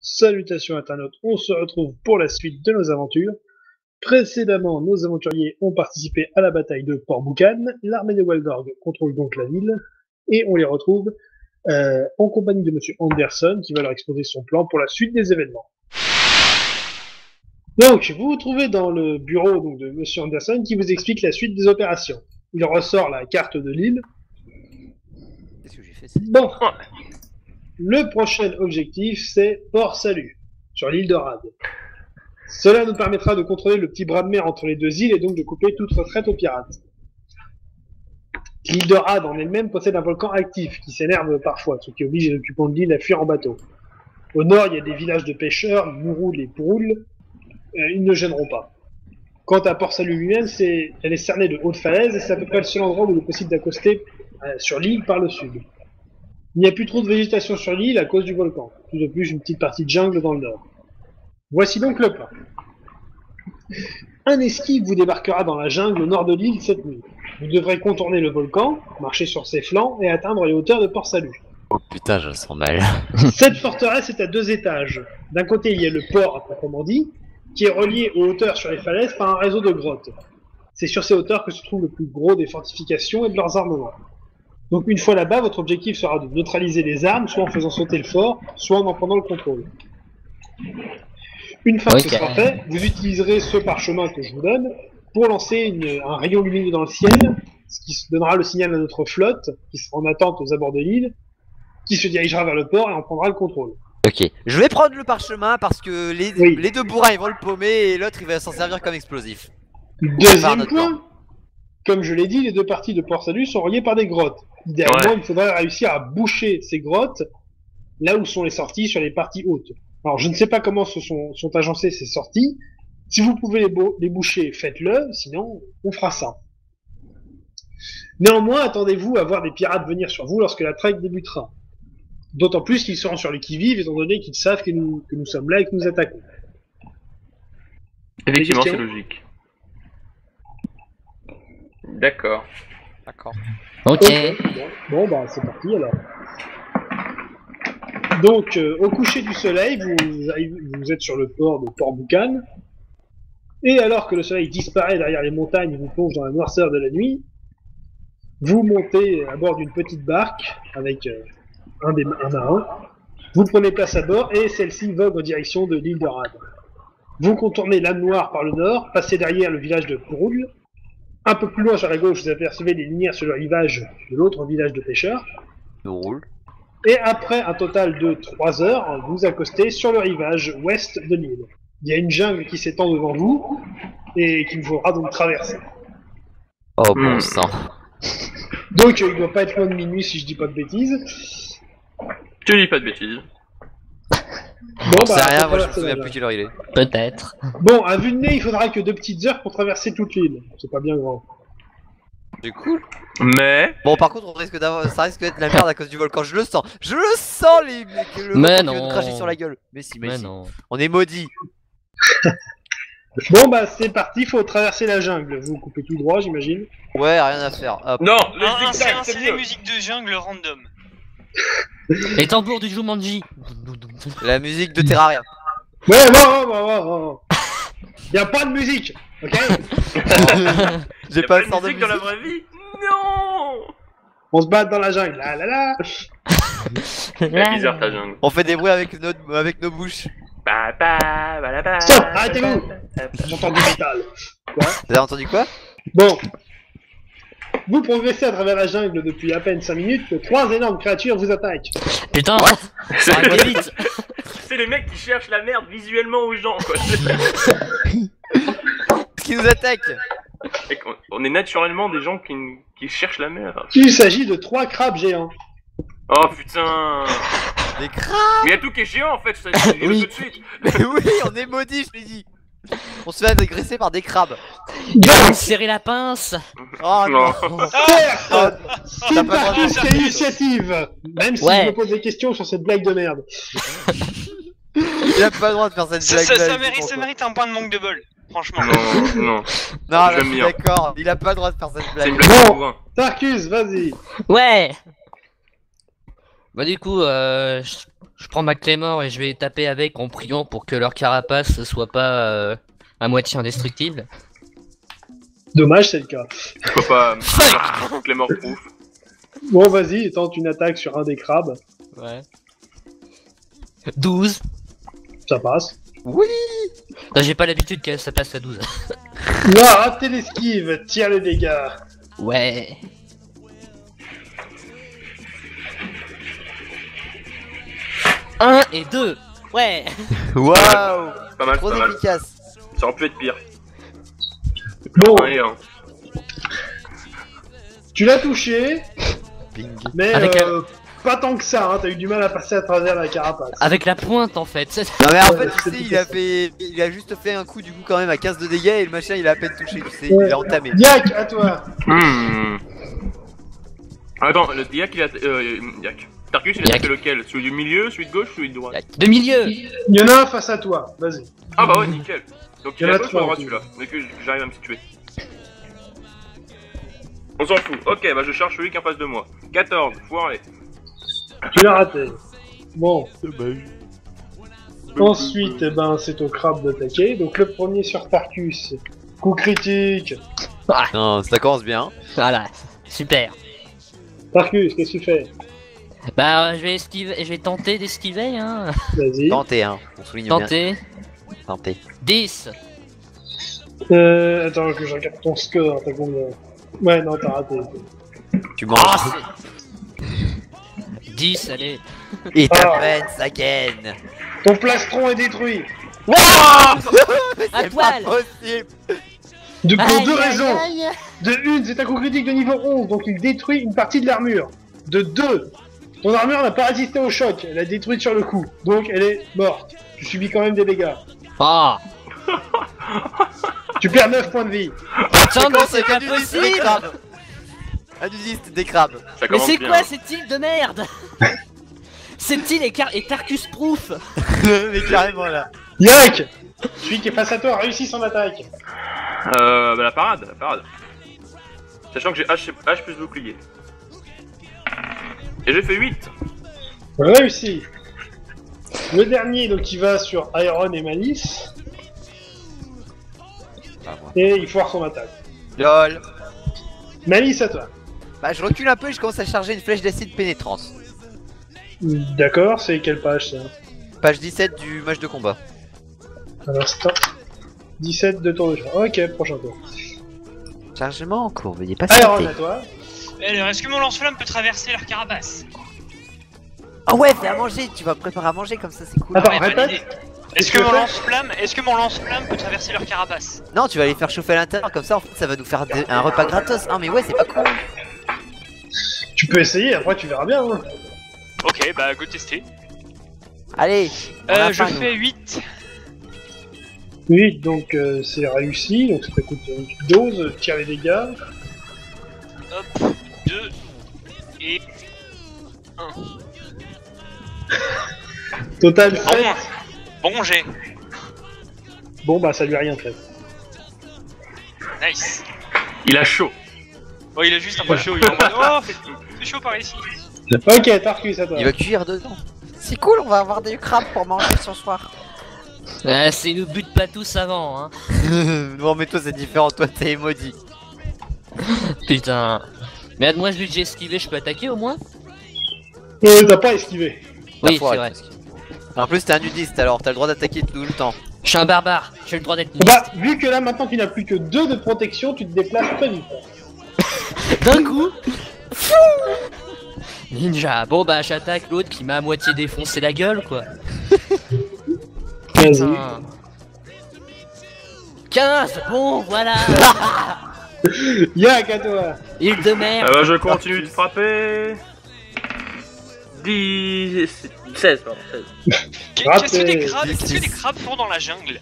Salutations internautes, on se retrouve pour la suite de nos aventures. Précédemment, nos aventuriers ont participé à la bataille de Port-Boucan, l'armée de Waldorg contrôle donc la ville, et on les retrouve en compagnie de Monsieur Anderson qui va leur exposer son plan pour la suite des événements. Donc, vous vous trouvez dans le bureau donc, de Monsieur Anderson qui vous explique la suite des opérations. Il ressort la carte de l'île. Qu'est-ce que j'ai fait? Bon, le prochain objectif, c'est Port-Salut, sur l'île de Rad. Cela nous permettra de contrôler le petit bras de mer entre les deux îles et donc de couper toute retraite aux pirates. L'île de Rad en elle-même possède un volcan actif qui s'énerve parfois, ce qui oblige les occupants de l'île à fuir en bateau. Au nord, il y a des villages de pêcheurs, Mouroul et Pouroul. Ils ne gêneront pas. Quant à Port-Salut lui-même, elle est cernée de hautes falaises et c'est à peu près le seul endroit où il est possible d'accoster sur l'île par le sud. Il n'y a plus trop de végétation sur l'île à cause du volcan. Tout de plus, une petite partie de jungle dans le nord. Voici donc le plan. Un esquif vous débarquera dans la jungle au nord de l'île cette nuit. Vous devrez contourner le volcan, marcher sur ses flancs et atteindre les hauteurs de Port-Salut. Oh putain, je sens mal. Cette forteresse est à 2 étages. D'un côté, il y a le port, à proprement dit, qui est relié aux hauteurs sur les falaises par un réseau de grottes. C'est sur ces hauteurs que se trouve le plus gros des fortifications et de leurs armements. Donc une fois là-bas, votre objectif sera de neutraliser les armes, soit en faisant sauter le fort, soit en prenant le contrôle. Une fois que ce sera fait, vous utiliserez ce parchemin que je vous donne pour lancer un rayon lumineux dans le ciel, ce qui donnera le signal à notre flotte, qui sera en attente aux abords de l'île, qui se dirigera vers le port et en prendra le contrôle. Ok, je vais prendre le parchemin parce que les deux bourrins ils vont le paumer et l'autre il va s'en servir comme explosif. Deuxième point, comme je l'ai dit, les deux parties de Port-Salut sont reliées par des grottes. Idéalement, il faudra réussir à boucher ces grottes là où sont les sorties sur les parties hautes. Alors, je ne sais pas comment sont agencées ces sorties. Si vous pouvez les boucher, faites-le, sinon on fera ça. Néanmoins, attendez-vous à voir des pirates venir sur vous lorsque la traque débutera. D'autant plus qu'ils seront sur le qui-vive, étant donné qu'ils savent que nous sommes là et que nous attaquons. Effectivement, c'est logique. D'accord. D'accord. Ok. Bon, bah c'est parti alors. Donc, au coucher du soleil, vous êtes sur le port de Port-Boucan. Et alors que le soleil disparaît derrière les montagnes et vous plonge dans la noirceur de la nuit, vous montez à bord d'une petite barque avec un marin. Vous prenez place à bord et celle-ci vogue en direction de l'île de Rad. Vous contournez l'âme noire par le nord, passez derrière le village de Pouroul. Un peu plus loin sur la gauche, vous apercevez les lumières sur le rivage de l'autre village de pêcheurs. Roule. Et après un total de 3 heures, vous accostez sur le rivage ouest de l'île. Il y a une jungle qui s'étend devant vous et qu'il vous faudra donc traverser. Oh bon sang. Donc il ne doit pas être loin de minuit si je dis pas de bêtises. Tu dis pas de bêtises. Bon, C'est rien, moi je me souviens plus quelle heure il est. Peut-être. Bon, à vue de nez, il faudra que 2 petites heures pour traverser toute l'île. C'est pas bien grand. C'est cool. Mais... Bon par contre ça risque d'être la merde à cause du volcan, je le sens les que le volcan qui vient de cracher sur la gueule. Mais si, mais si. Non. On est maudits. Bon bah c'est parti, faut traverser la jungle. Vous coupez tout droit, j'imagine. Ouais, rien à faire. Hop. Non, C'est des musiques de jungle random. Les tambours du Jumanji. La musique de Terraria. Ouais, bon. Y'a pas de musique, ok? J'ai pas pas le sort de musique musique dans la vraie vie. Non. On se bat dans la jungle, là. C'est bizarre ta jungle. On fait des bruits avec nos bouches. Stop, arrêtez-vous. J'entends du métal. Quoi? Vous avez entendu quoi? Bon. Vous progressez à travers la jungle depuis à peine 5 minutes que 3 énormes créatures vous attaquent. Putain. C'est Vite. les mecs qui cherchent la merde visuellement aux gens, quoi. Qui nous attaque? On est naturellement des gens qui cherchent la merde. Il s'agit de 3 crabes géants. Oh putain. Des crabes. Mais y'a tout qui est géant en fait, ça je dis Oui. tout de suite. Mais oui, on est maudits, je l'ai dit. On se fait agresser par des crabes. Donc, Serrer la pince. Oh non. certes, T'as Team pas le droit de Parkus faire qui a l'initiative. Même si Ouais. je me pose des questions sur cette blague de merde. Il a pas le droit de faire cette blague. Ça mérite un point de manque de bol, franchement. Non. Non, là, je J'aime suis bien. d'accord. Il a pas le droit de faire cette C'est une blague. blague de Bon. bourrin. Tarkus, vas-y. Ouais. Bah du coup, je Je prends ma Claymore et je vais les taper avec en priant pour que leur carapace soit pas à moitié indestructible. Dommage, c'est le cas. Faut pas Clément Proof. Bon, vas-y, tente une attaque sur un des crabes. Ouais. 12. Ça passe. Oui. Non, j'ai pas l'habitude que ça passe à 12. Non, raté l'esquive, tire les dégâts. Ouais. Un et 2. Ouais. Waouh. Pas mal, Trop pas mal. efficace. Ça aurait pu être pire. Bon, 1 et 1. tu l'as touché, Bing. mais Avec pas tant que ça, hein, t'as eu du mal à passer à travers la carapace. Avec la pointe en fait. Non mais en fait, Ouais, tu sais, il a juste fait un coup du coup quand même à 15 de dégâts et le machin il a à peine touché, tu sais, Ouais. il a entamé. Yak, à toi. Attends, le Yak il a. Yak. Tarkus il a Yak. attaqué lequel? Celui du milieu, celui de gauche, celui de droite? De milieu. Il y en a un face à toi, vas-y. Ah bah ouais, nickel. Donc Il y il en est a à gauche ou à trois, droite en celui-là? Mais que j'arrive à me situer. On s'en fout. Ok, bah je cherche celui qui est en face de moi. 14, foiré. Tu l'as raté. Bon. Ensuite, eh ben, c'est au crabe d'attaquer. Donc le premier sur Tarkus. Coup critique. Non, ça commence bien. Voilà. Super. Tarkus, qu'est-ce que tu fais? Bah je vais esquiver, je vais tenter d'esquiver hein. Vas-y. Tentez, hein, on souligne bien. Tenter. Tentez. 10. Attends que je regarde ton score, t'as combien? Ouais, non, t'as raté. Tu manges. Ah, 10, allez. Et Ah. t'appelles again. Ton plastron est détruit. À C'est poil. pas possible. Pour Aïe, deux aïe, raisons. aïe. De une, c'est un coup critique de niveau 11, donc il détruit une partie de l'armure. De deux, ton armure n'a pas résisté au choc, elle a détruite sur le coup, donc elle est morte. Tu subis quand même des dégâts. Ah. Tu perds 9 points de vie. Attends, mais c'est pas Un nudiste, des possible. crabes. Un nudiste, des crabes. Ça Mais commence c'est bien. quoi cette île de merde? Cette île est Tarkus proof. Mais carrément là. Yak, celui qui est face à toi réussit son attaque. Bah la parade, la parade. Sachant que j'ai H plus bouclier. Et j'ai fait 8. Réussi. Le dernier, donc il va sur Iron et Malice. Et il foire son attaque. Lol. Malice à toi. Bah je recule un peu et je commence à charger une flèche d'acide pénétrance. D'accord, c'est quelle page ça? Page 17 du match de combat. Un instant. 17 de tour de jeu. Ok, prochain tour. Chargement en cours, veuillez pas Iron sauter. à toi. Alors, est-ce que mon lance-flamme peut traverser leur carapace? Ah ouais, fais à manger, tu vas me préparer à manger comme ça, c'est cool. Attends, Ouais, bonne répète. idée. Qu'est-ce que tu Est-ce que mon lance-flamme peut traverser leur carapace? Non, tu vas les faire chauffer à l'intérieur, comme ça en fait ça va nous faire un repas gratos. Ah mais ouais, c'est pas con. Tu peux essayer, après tu verras bien. Hein. Ok, bah go tester. Allez, on a Je faim, nous. fais 8. 8, donc c'est réussi, donc ça coûte une petite dose, tire les dégâts. Hop, 2 et 1. Total 7. Bon jet. Bon bah ça lui a rien fait. Nice. Il a chaud. Oh, il a juste un peu chaud. Il est en mode oh, c'est chaud par ici. Ok, Tarkus à toi. Il va cuire dedans. C'est cool, on va avoir des crabes pour manger ce soir. C'est nous bute pas tous avant hein. Non mais toi c'est différent, toi t'es maudit. Putain. Mais moi vu que j'ai esquivé, je peux attaquer au moins? T'as pas esquivé. Oui, Faut c'est vrai. arrêter. En plus t'es un nudiste alors t'as le droit d'attaquer tout le temps. Je suis un barbare, j'ai le droit d'être Bah, vu que là maintenant tu n'as plus que 2 de protection, tu te déplaces très vite. d'un coup. Ninja. Bon bah j'attaque l'autre qui m'a à moitié défoncé la gueule quoi. Vas-y. Putain. 15. Bon voilà. Yak à toi. Île de merde. Ah bah je continue de frapper. 16, pardon. 16. Qu'est-ce que Raté. des crabes font dans la jungle?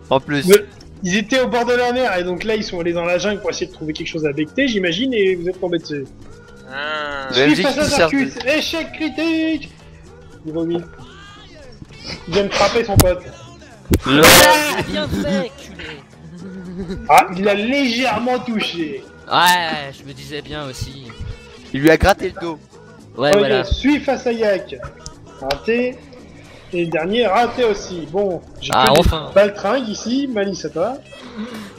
En plus. Mais- Ils étaient au bord de la mer et donc là ils sont allés dans la jungle pour essayer de trouver quelque chose à becter, j'imagine, et vous êtes tombés dessus. Ah. Le Suis MJ face à qui cherche Tarkus, échec critique. Niveau 8. Il vient de frapper son pote. Ah, bien fait, culé. Ah, il a légèrement touché. Ouais, je me disais bien aussi. Il lui a gratté le dos. Ouais, Ok, voilà. suis face à Yak. Raté. Et le dernier raté aussi. Bon, j'ai Ah, que enfin. des baltringues ici. Malice à toi.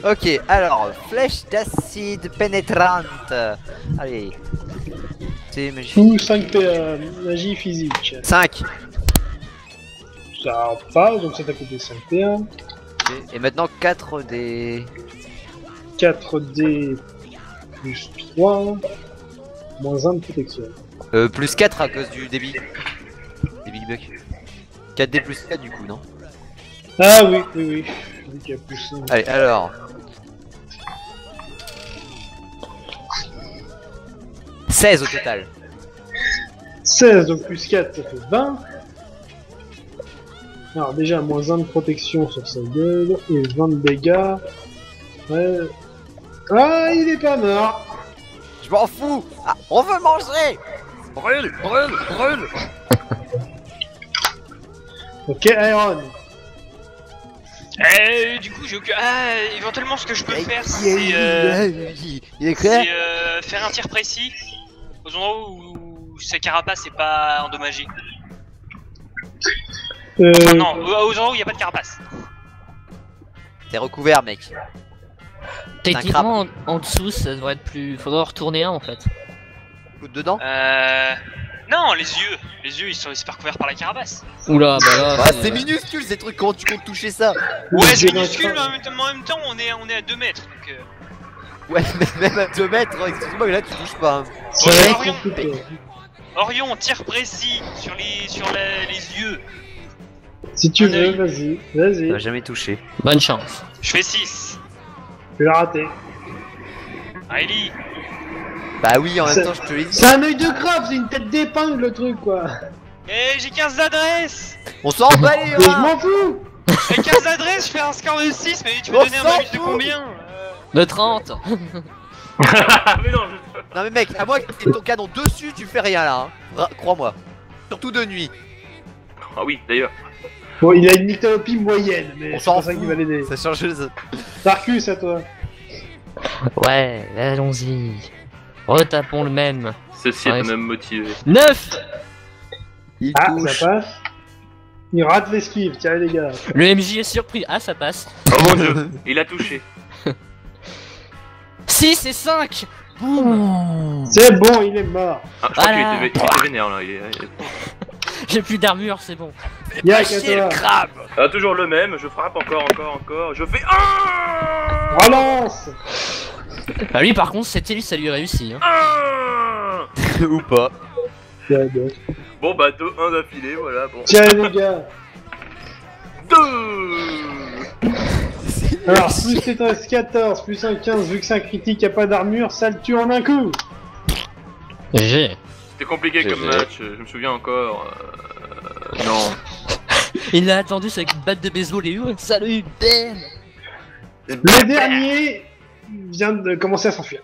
Ok, alors, flèche d'acide pénétrante. Allez. C'est magie. Tout 5 magie physique. 5. Ça passe, donc ça t'a coûté 5 PA. Et maintenant 4 des... 4D plus 3. Moins 1 de protection. Plus 4 à cause du débit. Des big bucks. 4D plus 4 du coup, non? Ah oui, oui, oui. Vu qu'il y a plus 1. Allez, alors. 16 au total. 16, donc plus 4, ça fait 20. Alors déjà, moins 1 de protection sur sa gueule, et 20 de dégâts. Ouais. Ah, il est pas mort. Je m'en fous. Ah, on veut manger. Brûle, brûle, brûle. Ok, Iron. Du coup, j'ai aucun. Ah, éventuellement, ce que je peux faire, c'est Il est clair. faire un tir précis aux endroits où sa carapace n'est pas endommagée. Enfin, non, aux endroits où il n'y a pas de carapace. T'es recouvert, mec. Techniquement, en dessous, ça devrait être plus. Faudrait en retourner un en fait. Coup dedans. Non, les yeux. Les yeux, ils sont pas recouverts par la carapace. Oula, bah là. Ah, c'est minuscule ces trucs, comment tu comptes toucher ça? Ouais, c'est J'ai minuscule, un- mais en même temps, on est à 2 mètres. Donc, Ouais, mais même à 2 mètres, excuse-moi, mais là tu touches pas. Hein. Ça Ouais, va être Orion. compliqué. Orion, tir précis sur les yeux. Si tu Un veux, œil. vas-y, vas-y. On a jamais touché. Bonne chance. Je fais 6. Tu l'as raté. Riley. Bah oui, en même C'est- temps, je te l'ai dit. C'est un œil de crabe, c'est une tête d'épingle le truc quoi. J'ai 15 d'adresse. On s'en bat les Mais je rats. m'en fous. J'ai 15 d'adresse, je fais un score de 6, mais tu On veux donner un s'en bonus de fout. combien De 30. Mais non, Non mais mec, à moins que t'aies ton canon dessus, tu fais rien là. Hein. Crois-moi. Surtout de nuit. Ah oui, d'ailleurs. Bon, il a une mytholopie moyenne, mais On c'est s'en pas ça qui fout. va l'aider. Ça change le... Tarkus à toi. Ouais, allons-y. Retapons le même. Ceci est Ouais, quand même motivé. 9. Il Ah, touche. ça passe. Il rate l'esquive, tiens les gars. Le MJ est surpris. Ah, ça passe. Oh mon dieu, il a touché. 6 et 5. Boum. C'est bon, il est mort. Ah, je crois Voilà. qu'il était vénère là. J'ai plus d'armure, c'est bon. Yak à Chier le toi. crabe. Ah, toujours le même, je frappe encore. Je fais un. Relance. Bah lui, par contre, cette hélice, ça lui réussit. Hein. Ou pas. Tiens, deux. Bon bah 2-1 d'affilée, voilà, bon. Tiens les gars. 2. Alors, plus c'est un 14, plus un 15, vu que c'est un critique, y a pas d'armure, ça le tue en un coup. GG. C'était compliqué comme match, je me souviens encore. Non. Il l'a attendu avec une batte de baseball et salut, Ben. Le dernier vient de commencer à s'enfuir.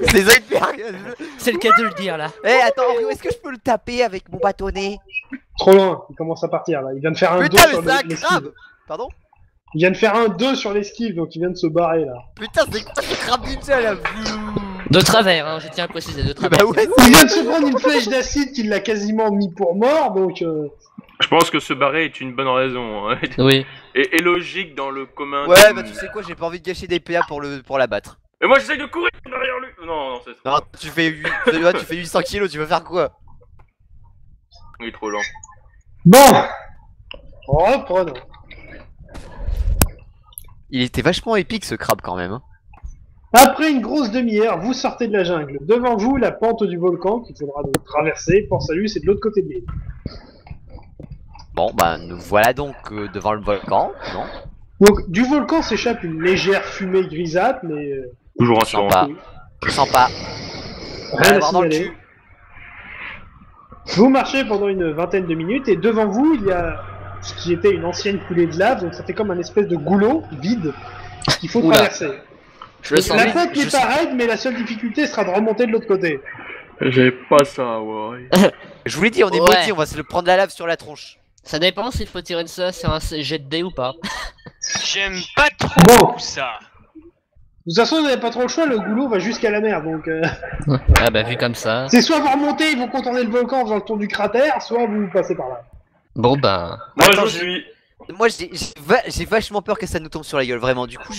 C'est icebergs. C'est le cas de le dire là. Eh attends, Orion, est-ce que je peux le taper avec mon bâtonnet? Trop loin, il commence à partir là. Il vient de faire un 2 Putain, sur mais c'est un l'esquive. crabe. Pardon? Il vient de faire un 2 sur l'esquive, donc il vient de se barrer là. Putain, c'est quoi ce crabe ninja là? De travers, hein, je tiens à préciser, de travers. Bah ouais, Il vient de se prendre une flèche d'acide qui l'a quasiment mis pour mort, donc... Je pense que se barrer est une bonne raison. Hein. Oui. Et logique dans le commun. ouais, bah tu sais quoi, j'ai pas envie de gâcher des PA pour la battre. Et moi j'essaye de courir derrière lui. Non, non, c'est ça. Non, tu fais 800 kilos, tu veux faire quoi? Il est trop lent. Bon, reprenons. Il était vachement épique ce crabe quand même. Hein. Après une grosse demi-heure, vous sortez de la jungle. Devant vous, la pente du volcan qu'il faudra donc traverser. Pense à lui, c'est de l'autre côté de l'île. Bon, bah nous voilà donc devant le volcan, non? Donc, du volcan s'échappe une légère fumée grisâtre, mais Toujours Je sens rassurant. pas. Je sens pas. rien à Voir dans le signaler. cul. Vous marchez pendant une vingtaine de minutes, et devant vous, il y a ce qui était une ancienne coulée de lave, donc ça fait comme un espèce de goulot vide qu'il faut Oula. traverser. Je le sens. La pente je n'est sens- pas raide, mais la seule difficulté sera de remonter de l'autre côté. J'avais pas ça, ouais. Je vous l'ai dit, on est Ouais. maudits, on va se le prendre la lave sur la tronche. Ça dépend s'il faut tirer de ça sur un jet de dés ou pas. J'aime pas trop Bon, ça. toute façon, vous n'avez pas trop le choix, le goulot va jusqu'à la mer, donc... Ah bah vu comme ça. C'est soit vous remontez, vous contournez le volcan en faisant le tour du cratère, soit vous passez par là. Bon bah... Moi, Attends, je suis. Moi j'ai vachement peur que ça nous tombe sur la gueule, vraiment. Du coup,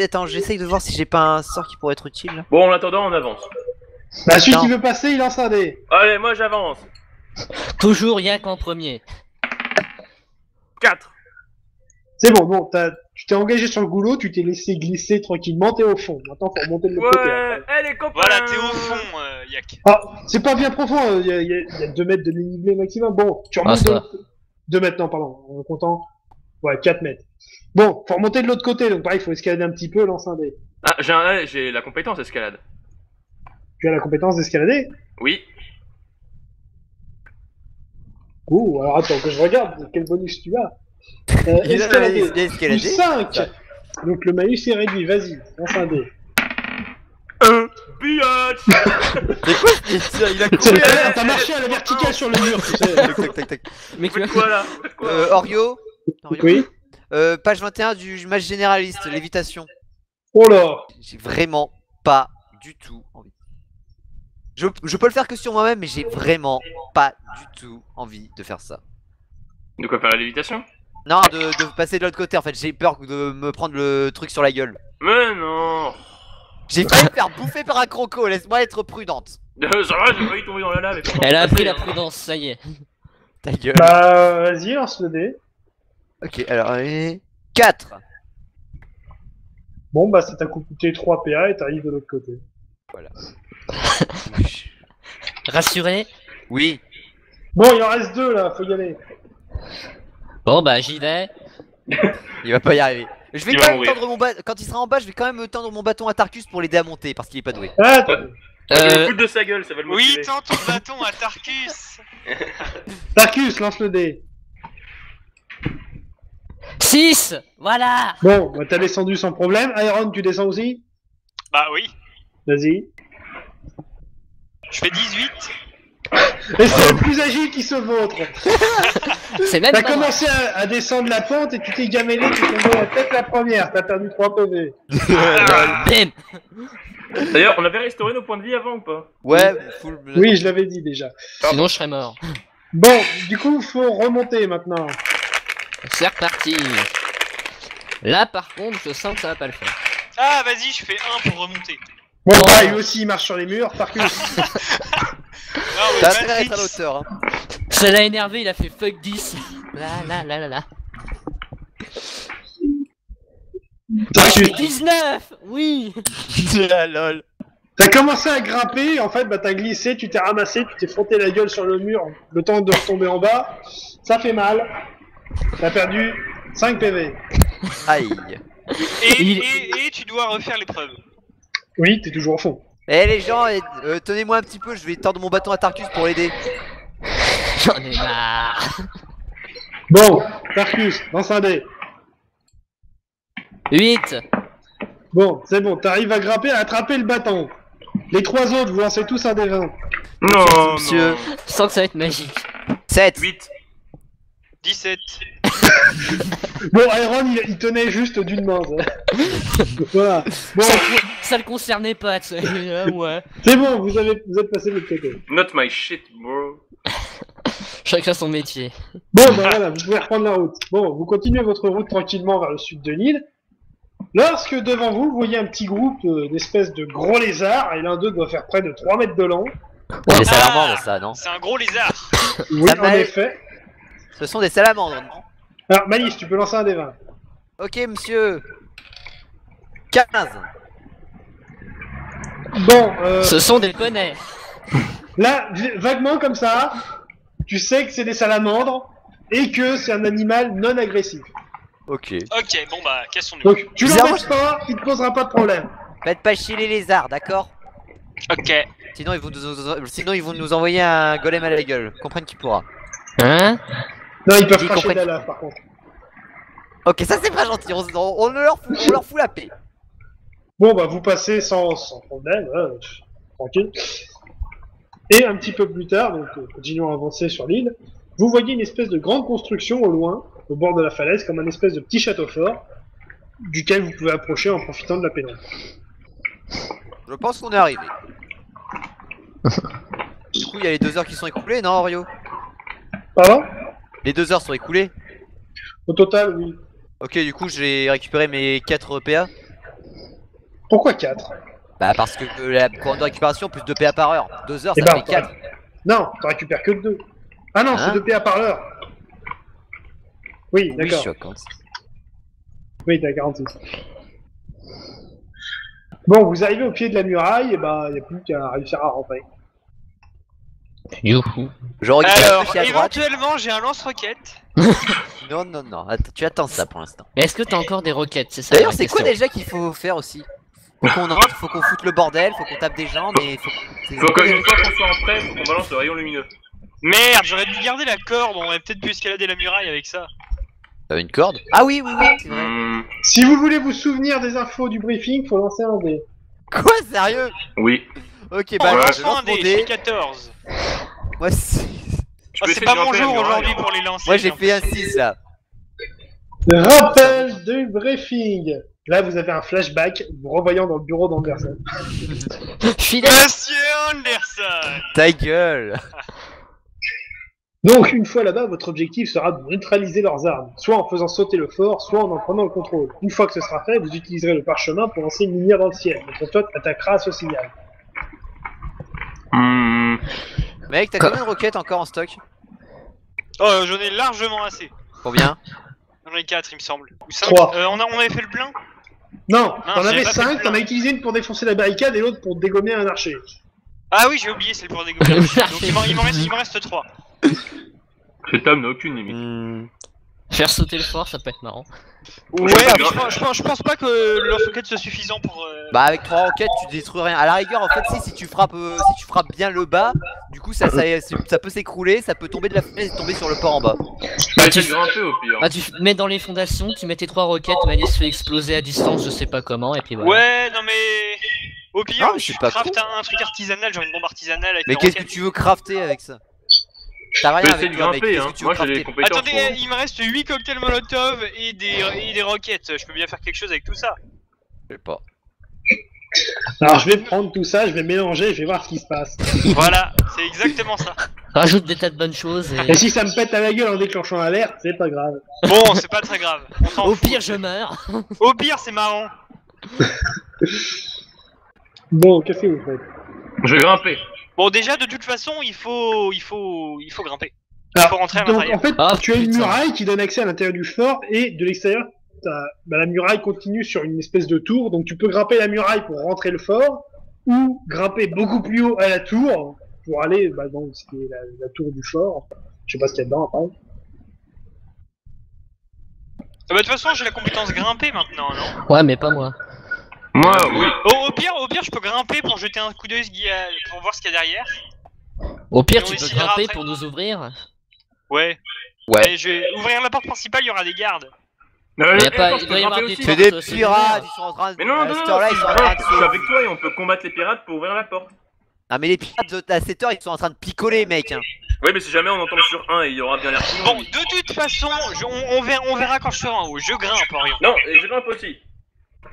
attends, j'essaye de voir si j'ai pas un sort qui pourrait être utile. Là. Bon, en attendant, on avance. Bah, celui Attends. qui veut passer, il lance un dé. Allez, moi j'avance. Toujours Yak en premier. 4. C'est bon, tu t'es engagé sur le goulot, tu t'es laissé glisser tranquillement, t'es au fond. Maintenant, faut remonter de l'autre côté. Ouais, après. les copains. Voilà, t'es au fond, Yak. Ah, c'est pas bien profond, il y a 2 mètres de dénivelé maximum. Bon, tu remontes ça de va. l'autre... 2 mètres, non, pardon, en comptant... Ouais, 4 mètres. Bon, faut remonter de l'autre côté, donc pareil, faut escalader un petit peu, lance un dé. Ah, j'ai la compétence escalade. Tu as la compétence d'escalader? Oui. Ouh, alors attends, que je regarde, quel bonus tu as. Il a Escalader, escaladé. plus 5. Donc le malus est réduit, vas-y, lance un dé. Biatch. C'est quoi il a couru T'as marché à la verticale sur le mur, tu sais. tac. Mais Vous faites quoi là? Vous faites quoi? Orio, Oui. page 21 du match généraliste, lévitation. Oh là. J'ai vraiment pas du tout envie. Je peux le faire que sur moi-même, mais j'ai vraiment pas du tout envie de faire ça. De quoi faire la lévitation? Non, de passer de l'autre côté en fait, j'ai peur de me prendre le truc sur la gueule. Mais non. J'ai failli me faire bouffer par un croco, laisse-moi être prudente. Ça va, j'ai failli tomber dans la lave. Et pourtant, Elle a c'est appris passé, la hein. prudence, ça y est. Ta gueule. Bah, vas-y, lance le dé. Ok, alors, allez. 4. Bon, bah, ça t'a coûté 3 PA et t'arrives de l'autre côté. Rassuré? Oui. Bon, il en reste 2 là, faut y aller. Bon bah j'y vais. Il va pas y arriver. Je vais Il quand va même mourir. tendre mon bâton. Quand il sera en bas, je vais quand même tendre mon bâton à Tarkus pour l'aider à monter parce qu'il est pas doué. Ah, attends. Je vais me Euh, foutre de sa gueule, ça va le Oui, motiver. tends ton bâton à Tarkus. Tarkus, lance le dé. 6. Voilà. Bon, bah, t'as descendu sans problème. Iron, tu descends aussi? Bah oui. Vas-y. Je fais 18. Et c'est le plus agile qui se vautre. C'est même T'as pas moi. commencé à descendre la pente et tu t'es gamellé, tu es tombé la tête la première. T'as perdu 3 PV. Bam. D'ailleurs, on avait restauré nos points de vie avant ou pas? Ouais, full. Oui, je l'avais dit déjà. Sinon je serais mort. Bon, du coup, faut remonter maintenant. C'est reparti. Là par contre je sens que ça va pas le faire. Ah, vas-y, je fais 1 pour remonter. Bon, Oh. bah, lui aussi, il marche sur les murs. Tarkus. Non, mais T'as intérêt à Matrix. être à l'auteur. Hein. Ça l'a énervé, il a fait fuck 10. Là. Tarkus. 19. Oui. Ah, lol. T'as commencé à grimper, en fait, bah t'as glissé, tu t'es ramassé, tu t'es frotté la gueule sur le mur, le temps de retomber en bas. Ça fait mal. T'as perdu 5 PV. Aïe. Et tu dois refaire l'épreuve. Oui, t'es toujours au fond. Eh les gens, tenez-moi un petit peu, je vais tendre mon bâton à Tarkus pour l'aider. J'en ai marre. Bon, Tarkus, lance un dé. 8. Bon, c'est bon, t'arrives à grimper, à attraper le bâton. Les 3 autres, vous lancez tous un dé 20. Non, monsieur. non. Je sens que ça va être magique. 7. 8. 17. Bon, Iron, il tenait juste d'une main. ça. Voilà. Bon, Ça le concernait pas, tu sais. Ouais. c'est bon, vous êtes passé de l'autre côté. Not my shit, bro. Chacun son métier. Bon, bah voilà, vous pouvez reprendre la route. Bon, vous continuez votre route tranquillement vers le sud de l'île. Lorsque devant vous, vous voyez un petit groupe d'espèces de gros lézards, et l'un d'eux doit faire près de 3 mètres de long. Des salamandres ça, non? C'est un gros lézard. Oui, Ça en m'a- effet. Ce sont des salamandres, non? Alors, Malice, tu peux lancer un des 20. Ok monsieur. 15. Bon, Ce sont des poneys. là, vaguement comme ça, tu sais que c'est des salamandres, et que c'est un animal non agressif. Ok. Ok, bon bah, cassons-nous. Donc, tu Bizarrement, l'embêtes pas, il te posera pas de problème. Faites pas chier les lézards, d'accord? Ok. Sinon ils vont nous envoyer un golem à la gueule. Comprenne qui pourra. Hein? Non, ils peuvent Ils cracher de la comprennent. lave, par contre. Ok, ça c'est pas gentil, on leur fout la paix. Bon, bah, vous passez sans problème, tranquille. Et un petit peu plus tard, donc continuons à avancer sur l'île, vous voyez une espèce de grande construction au loin, au bord de la falaise, comme un espèce de petit château fort, duquel vous pouvez approcher en profitant de la pénombre. Je pense qu'on est arrivé. Du coup, il y a les 2 heures qui sont écoulées, non, Rio? Pardon? Les 2 heures sont écoulées. Au total, oui. Ok, du coup, j'ai récupéré mes 4 PA. Pourquoi 4? Bah, parce que la courante de récupération plus 2 PA par heure. 2 heures, Eh ça ben, fait 4. Non, t'en récupères que 2. Ah non, Hein? c'est 2 PA par l'heure. Oui, Oui, je d'accord. suis à 46. Oui, t'as 46. Bon, vous arrivez au pied de la muraille, et bah, y a plus qu'à réussir à rentrer. Youhou. Je récupère Alors, le pied à droite. éventuellement, j'ai un lance-roquette. Non, non, non. Attends, tu attends ça pour l'instant. Mais est-ce que t'as encore des roquettes? C'est ça D'ailleurs, la c'est quoi question. déjà qu'il faut faire aussi? Faut qu'on rentre, faut qu'on foute le bordel, faut qu'on tape des gens, mais faut. Faut qu'une fois qu'on soit en prêt, faut qu'on balance le rayon lumineux. Merde, j'aurais dû garder la corde, on aurait peut-être pu escalader la muraille avec ça. T'as une corde? Ah oui, oui, oui, c'est vrai. Si vous voulez vous souvenir des infos du briefing, faut lancer un dé. Quoi, sérieux? Oui. Ok, Bon, bah, on je lance lance un mon dé, dé. j'ai 14. Moi, c'est Tu Ah, peux c'est essayer pas de mon grimper la jour muraille. aujourd'hui pour les lancer. Moi, j'ai fait un 6 là. Rappel du briefing. Là, vous avez un flashback, vous revoyant dans le bureau d'Anderson. Fidèle. Monsieur Anderson. Ta gueule. Donc, une fois là-bas, votre objectif sera de neutraliser leurs armes, soit en faisant sauter le fort, soit en prenant le contrôle. Une fois que ce sera fait, vous utiliserez le parchemin pour lancer une lumière dans le ciel. Votre flotte attaquera à ce signal. Mec, t'as combien de roquettes encore en stock? Oh, j'en ai largement assez. Combien? J'en ai 4, il me semble. Ou 5. 3. On avait fait le plein? Non, Non, t'en j'avais avais pas fait 5, le t'en plein. as utilisé une pour défoncer la barricade et l'autre pour dégommer un archer. Ah oui, j'ai oublié, c'est le pour dégommer. Donc il m'en reste 3. Cet homme n'a aucune limite. Faire sauter le fort, ça peut être marrant. Ouais, je pense pas que le lance-roquette soit suffisant pour. Bah, avec 3 roquettes, tu détruis rien. À la rigueur, en fait, si tu frappes bien le bas, du coup, ça peut s'écrouler, ça peut tomber de la fenêtre et tomber sur le port en bas. Bah, tu- essaye de grimper au pire. Bah, tu mets dans les fondations, tu mets tes 3 roquettes, Malice se fait exploser à distance, je sais pas comment, et puis voilà. Ouais, non mais. Au pire, Ah, mais c'est je pas craft un truc artisanal, genre une bombe artisanale avec Mais des qu'est-ce que roquettes. tu veux crafter avec ça? T'as Tu peux rien essayer avec de toi, mec. grimper, Qu'est-ce hein. que tu veux Moi j'ai les crafter? compétences. Attendez, il me reste 8 cocktails molotov et des roquettes. Je peux bien faire quelque chose avec tout ça. Je sais pas. Alors, je vais prendre tout ça, je vais mélanger, je vais voir ce qui se passe. Voilà, c'est exactement ça. Rajoute des tas de bonnes choses et... Et si ça me pète à la gueule en déclenchant l'alerte, c'est pas grave. Bon, c'est pas très grave. On s'en Au fout. pire, je meurs. Au pire, c'est marrant. Bon, qu'est-ce que vous faites? Je vais grimper. Bon, déjà, de toute façon, il faut grimper. Il Alors, faut rentrer à Donc, l'intérieur. en fait, Ah, tu as une putain. muraille qui donne accès à l'intérieur du fort, et de l'extérieur, la muraille continue sur une espèce de tour, donc tu peux grimper la muraille pour rentrer le fort, ou grimper beaucoup plus haut à la tour, pour aller dans ce qui est la tour du fort. Je sais pas ce qu'il y a dedans, après. Ah bah, de toute façon, j'ai la compétence grimper maintenant, non? Ouais, mais pas moi. Moi, oui. Au pire, je peux grimper pour jeter un coup d'œil pour voir ce qu'il y a derrière. Au pire, Et on tu peux décidera grimper après. pour nous ouvrir. Ouais. Ouais. Et je vais ouvrir la porte principale, il y aura des gardes. Il y a pas- attends, il je doit peux y avoir grimper des aussi. C'est des portes, c'est pirates, lunaire. ils sont en train de. Mais non, à non, cette non, heure-là, si ils je sont en grimpe, train de je suis se. avec toi et on peut combattre les pirates pour ouvrir la porte. Ah, mais les pirates à cette heure, ils sont en train de picoler, mec. Hein. Oui, mais si jamais on en tombe sur un, il y aura bien l'air Bon, de toute façon, on verra quand je serai en haut. Je grimpe, Orion. Non, et je grimpe aussi.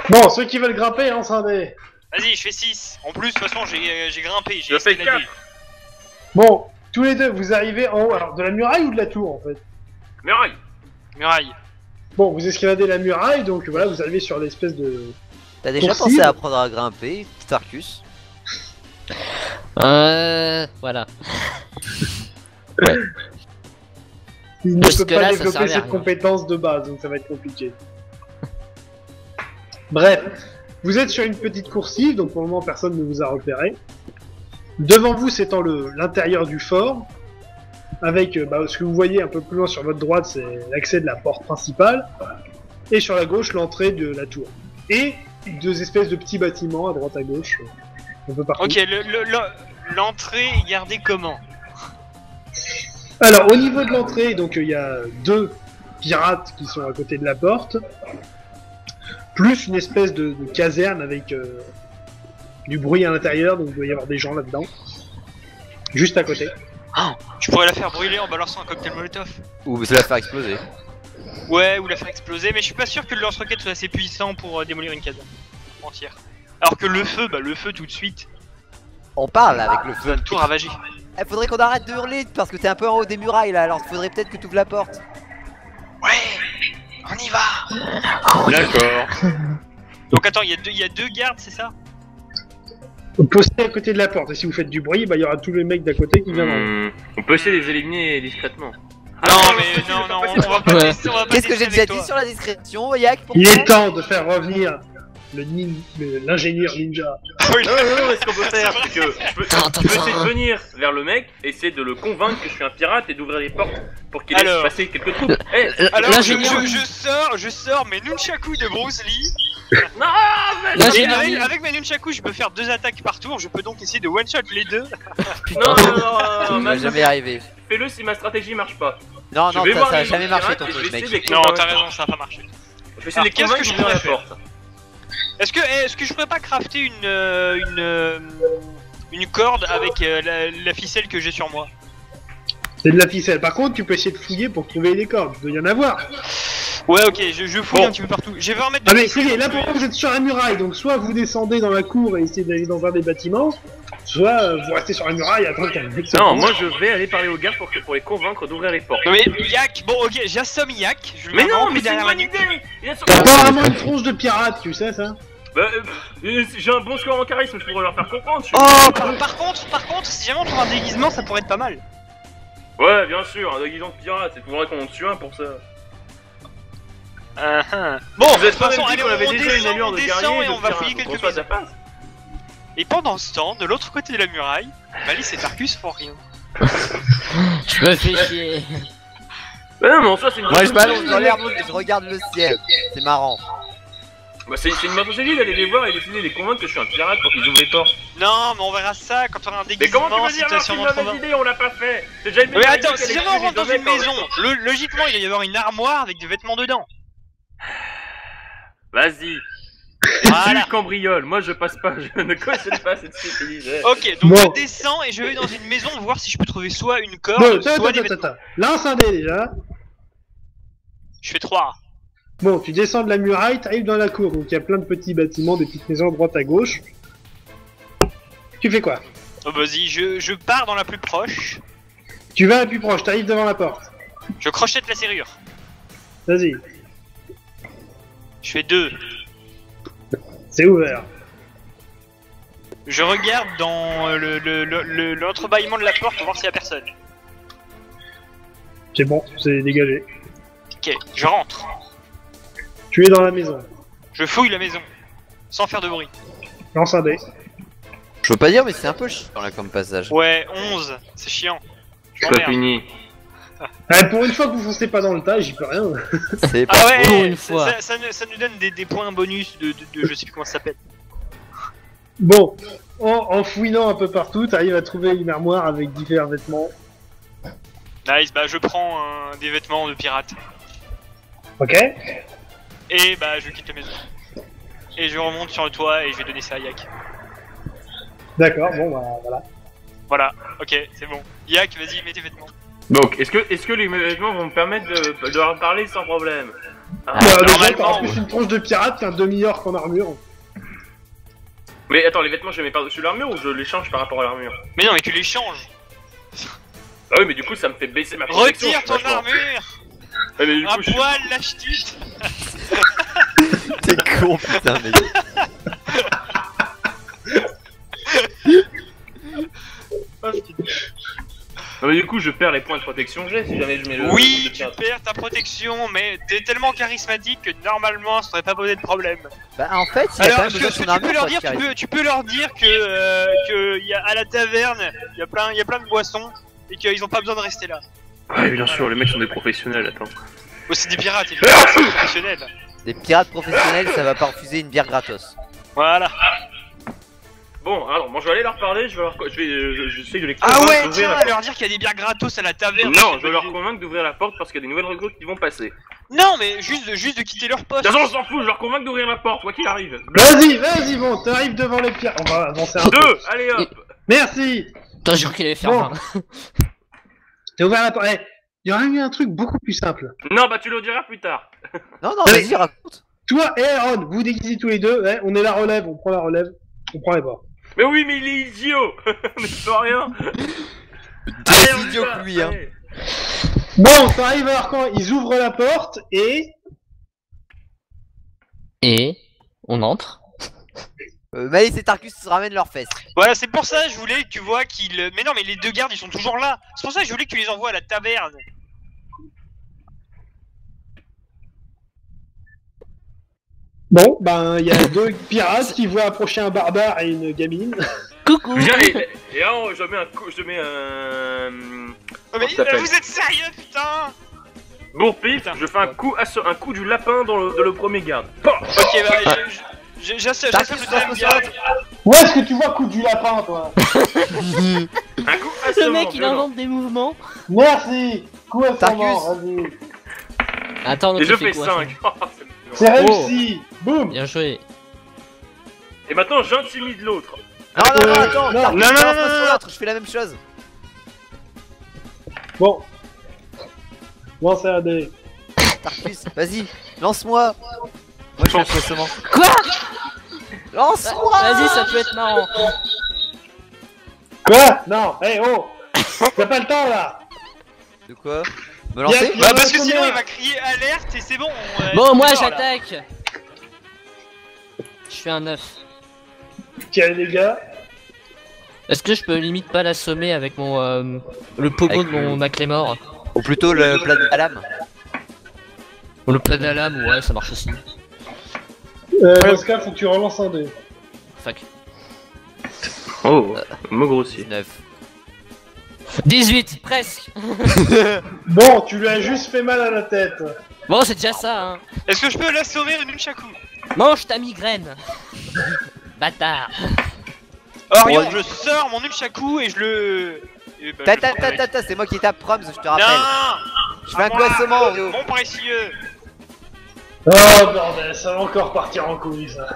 Bon, ceux qui veulent grimper, lancent un dé. Vas-y, je fais 6. En plus, de toute façon, j'ai grimpé, j'ai Je fais escaladé. 4. Bon, tous les deux, vous arrivez en haut, alors de la muraille ou de la tour, en fait? Muraille. Muraille. Bon, vous escaladez la muraille, donc voilà, vous arrivez sur l'espèce de... T'as déjà Coursive. pensé à apprendre à grimper, Starcus? Voilà. Il ne Parce peut que pas là, ça développer servait à cette rien. compétence de base, donc ça va être compliqué. Bref, vous êtes sur une petite coursive, donc pour le moment personne ne vous a repéré. Devant vous s'étend l'intérieur du fort, avec ce que vous voyez un peu plus loin sur votre droite, c'est l'accès de la porte principale, et sur la gauche l'entrée de la tour. Et deux espèces de petits bâtiments à droite à gauche, un peu partout. Ok, l'entrée est gardée comment? Alors, au niveau de l'entrée, donc il y a deux pirates qui sont à côté de la porte, plus une espèce de caserne avec du bruit à l'intérieur, donc il doit y avoir des gens là-dedans, juste à côté. Je pourrais la faire brûler en balançant un cocktail molotov. Ou se la faire exploser. Ouais, ou la faire exploser, mais je suis pas sûr que le lance-roquette soit assez puissant pour démolir une caserne entière. Alors que le feu tout de suite, On parle avec le feu. tout ravagé. Eh, faudrait qu'on arrête de hurler parce que t'es un peu en haut des murailles là, alors faudrait peut-être que tu ouvres la porte. Ouais, on y va. D'accord. Donc attends, il y a deux gardes, c'est ça? Postez à côté de la porte, et si vous faites du bruit, bah il y aura tous les mecs d'à côté qui viendront. On peut essayer de les éliminer discrètement. Non, mais non, on va pas Ouais. tester, on va pas Qu'est-ce que tester j'ai déjà avec dit toi. sur la discrétion, Yak? Il est temps de faire revenir l'ingénieur ninja. Oui, Non, mais ce qu'on peut faire, c'est que je peux Attends, essayer de venir vers le mec, essayer de le convaincre que je suis un pirate et d'ouvrir les portes pour qu'il laisse Alors. passer quelques troupes. Eh, Alors L'ingénieur- je sors mes nunchaku de Bruce Lee. non, mais Là, Et j'ai avec mes nunchaku, je peux faire 2 attaques par tour. Je peux donc essayer de one shot les deux. non, Ça va jamais arriver. fais-le si ma stratégie marche pas. Non, Je non, vais voir ça a les jamais marché pirates ton et je vais truc, mec. essayer de les Non, convaincre. t'as raison, ça va pas marcher. Je vais essayer de les qu'est-ce que convaincre je d'ouvrir la pourrais porte. Est-ce que je pourrais pas crafter une corde avec la ficelle que j'ai sur moi? C'est de la ficelle. Par contre, tu peux essayer de fouiller pour trouver des cordes. Il doit y en avoir. Ouais, ok, je fouille Bon. un petit peu partout. J'ai 20 mètres de Ah mais ficelle, fouillez, là donc, pour vous êtes sur la muraille, donc soit vous descendez dans la cour et essayez d'aller dans un des bâtiments, soit vous restez sur la muraille et attendez qu'un mec se Non, pose. moi je vais aller parler aux gars pour les convaincre d'ouvrir les portes. Non mais Yak, bon ok, j'assomme Yak. Je le Mais mets non, vraiment mais c'est derrière une la bonne nuque. idée. Il a son- T'as pas vraiment une tronche de pirate, tu sais ça? Bah, j'ai un bon score en charisme, je pourrais leur faire comprendre. je suis- Oh, par contre, si jamais on trouve un déguisement, ça pourrait être pas mal. Ouais, bien sûr, un déguisement de pirate, c'est faudrait qu'on en tue un pour ça. Bon, Vous de êtes toute pas façon, même dit allez, qu'on avait on déjà une descend, allure on de descend guerrier et on va pirate, fouiller on quelques pense pas maisons. ça passe. Et pendant ce temps, de l'autre côté de la muraille, Malice et Tarkus font rien. Je me fais chier. Bah non, mais en soi, c'est une Moi je bonne m'allonge idée. dans l'herbe et je regarde le ciel. C'est marrant. Bah, c'est une bonne idée d'aller les voir et d'essayer de les convaincre que je suis un pirate pour qu'ils ouvrent les portes. Non, mais on verra ça quand on aura un Mais déguisement. comment tu veux dire alors si c'est une on en trouve mauvaise un. idée, on l'a pas fait. C'est déjà une Mais meilleure attends, idée si qu'elle jamais on exclut rentre dans les une deux mecs, maison, logiquement il va y avoir une armoire avec des vêtements dedans. Vas-y. Voilà. Tu cambrioles, moi je passe pas, je ne cautionne pas cette stupidité. Ok, donc Bon. je descends et je vais dans une maison voir si je peux trouver soit une corde, Bon, soit des vêtements. attends. Lance un dé déjà. Je fais 3. Bon, tu descends de la muraille, t'arrives dans la cour, donc il y a plein de petits bâtiments, des petites maisons à droite à gauche. Tu fais quoi? Oh, vas-y, je pars dans la plus proche. Tu vas la plus proche, t'arrives devant la porte. Je crochette la serrure. Vas-y, Je fais 2. c'est ouvert. Je regarde dans l'entrebâillement de la porte pour voir s'il y a personne. C'est bon, c'est dégagé. Ok, je rentre. Tu es dans la maison. Je fouille la maison. Sans faire de bruit. Lance un dé. Je veux pas dire, mais c'est un peu chiant là comme passage. Ouais, 11. C'est chiant. Je C'est m'emmerde. fini. Pour une fois que vous foncez pas dans le tas, j'y peux rien. C'est pas Ah ouais, Pour une fois. ça nous donne des points bonus de je sais plus comment ça s'appelle. Bon, en fouinant un peu partout, t'arrives à trouver une armoire avec divers vêtements. Nice, bah je prends des vêtements de pirate. Ok? Et bah je quitte la maison. Et je remonte sur le toit et je vais donner ça à Yak. D'accord, bon bah voilà. Voilà, ok, c'est bon. Yak, vas-y, mets tes vêtements. Donc, est-ce que les vêtements vont me permettre de leur parler sans problème? Ah, Déjà, normalement, t'as en plus une tronche de pirate, t'es un demi-orc en armure. Mais attends, les vêtements je les mets par-dessus l'armure ou je les change par rapport à l'armure? Mais non, mais tu les changes. Ah oui, mais du coup ça me fait baisser ma protection. Retire ton vachement. armure. Ouais, mais du Un coup, je- poil, lâche-tite. T'es con, putain, mec. Non, mais du coup je perds les points de protection que j'ai si jamais je mets le. Oui, le tu pirate. perds ta protection, mais t'es tellement charismatique que normalement ça devrait pas poser de problème. Bah en fait, il a quand Alors, même ce besoin que de son tu armure peux leur pour dire, être charismatique. tu peux leur dire que y a, à la taverne, il y a plein de boissons et qu'ils ont pas besoin de rester là. Ouais, bien sûr, les mecs sont des professionnels, attends. Oh, c'est des pirates, évidemment, c'est professionnel. Des pirates professionnels, ça va pas refuser une bière gratos. Voilà. Bon, alors, moi je vais aller leur parler, j'essaie de les Ah convaincre ouais, d'ouvrir tiens, la leur dire qu'il y a des bières gratos à la taverne. Non, c'est je une vais bonne leur idée. convaincre d'ouvrir la porte parce qu'il y a des nouvelles recrues qui vont passer. Non, mais juste de quitter leur De poste. toute façon, je s'en fous, je leur convainc d'ouvrir la porte, quoi qu'il arrive. Vas-y, bon, t'arrives devant les pirates. On va avancer un peu. 2, allez hop. Merci. Attends, j'ai cru qu'il allait faire Bon. 20. T'as ouvert la porte. Il y aurait eu un truc beaucoup plus simple. Non, bah tu le diras plus tard. Non, non, Allez. vas-y, raconte. toi et Aaron, vous déguisez tous les deux, ouais, on est la relève, on prend la relève, on prend les bords. Mais oui, mais il est idiot. On ne fait rien. Des idiots que lui, hein. Allez. Bon, ça arrive alors quand ils ouvrent la porte et... Et on entre. Malice et Tarkus se ramènent leurs fesses. Voilà, c'est pour ça que je voulais que tu vois qu'ils... Mais non, mais les deux gardes, ils sont toujours là. C'est pour ça que je voulais que tu les envoies à la taverne. Bon, ben, il y a deux pirates qui voient approcher un barbare et une gamine. Coucou. Viens, et là, je mets un coup, je mets un... Oh, mais ça s'appelle vous êtes sérieux, putain? Bourre-pif, je fais un coup du lapin dans le premier garde. Pah. Ok, bah, j'assume Tarkus, le deuxième lance-moi sur garde. l'autre. Où est-ce que tu vois coup du lapin, toi? Un coup Le assommant, mec il violent. invente des mouvements. Merci. Coup ascendant, Tarkus. vas-y. Attends, Et donc je tu fais fais quoi, 5. C'est réussi. Boum. Bien joué. Et maintenant, j'intimide l'autre. Non, non, non, attends, non, Tarkus, non, non, lance-moi non, sur non. l'autre, je fais la même chose. Bon. Lance un dé. Tarkus, vas-y, lance-moi. Moi je fais un poissement. Quoi? Lance-moi. Vas-y, ça peut être marrant. Quoi? Non, hey, oh. T'as pas le temps, là. De quoi? Me lancer? Il y a- Bah, parce que combien sinon, il va crier alerte et c'est bon. Bon, moi c'est mort, là. j'attaque. Je fais un 9. Tiens, les gars. Est-ce que je peux limite pas l'assommer avec mon le pogo Avec de mon le- ma clé mort? Ou plutôt le plat de la lame. Ou le plat de la lame, ouais, ça marche aussi. Dans ce cas, faut que tu relances un dé. Fuck. Oh, me grossier. 19. 18, presque. Bon, tu lui as juste fait mal à la tête. Bon, c'est déjà ça, hein. Est-ce que je peux l'assommer le nunchaku? Mange ta migraine. Bâtard. Alors, regarde, je sors mon nunchaku et je le. Et bah, je le prends avec. C'est moi qui tape Proms, je te rappelle. Non, Je fais un à moi, poissement, Rio. Mon précieux. Oh bordel, ça va encore partir en couille, ça.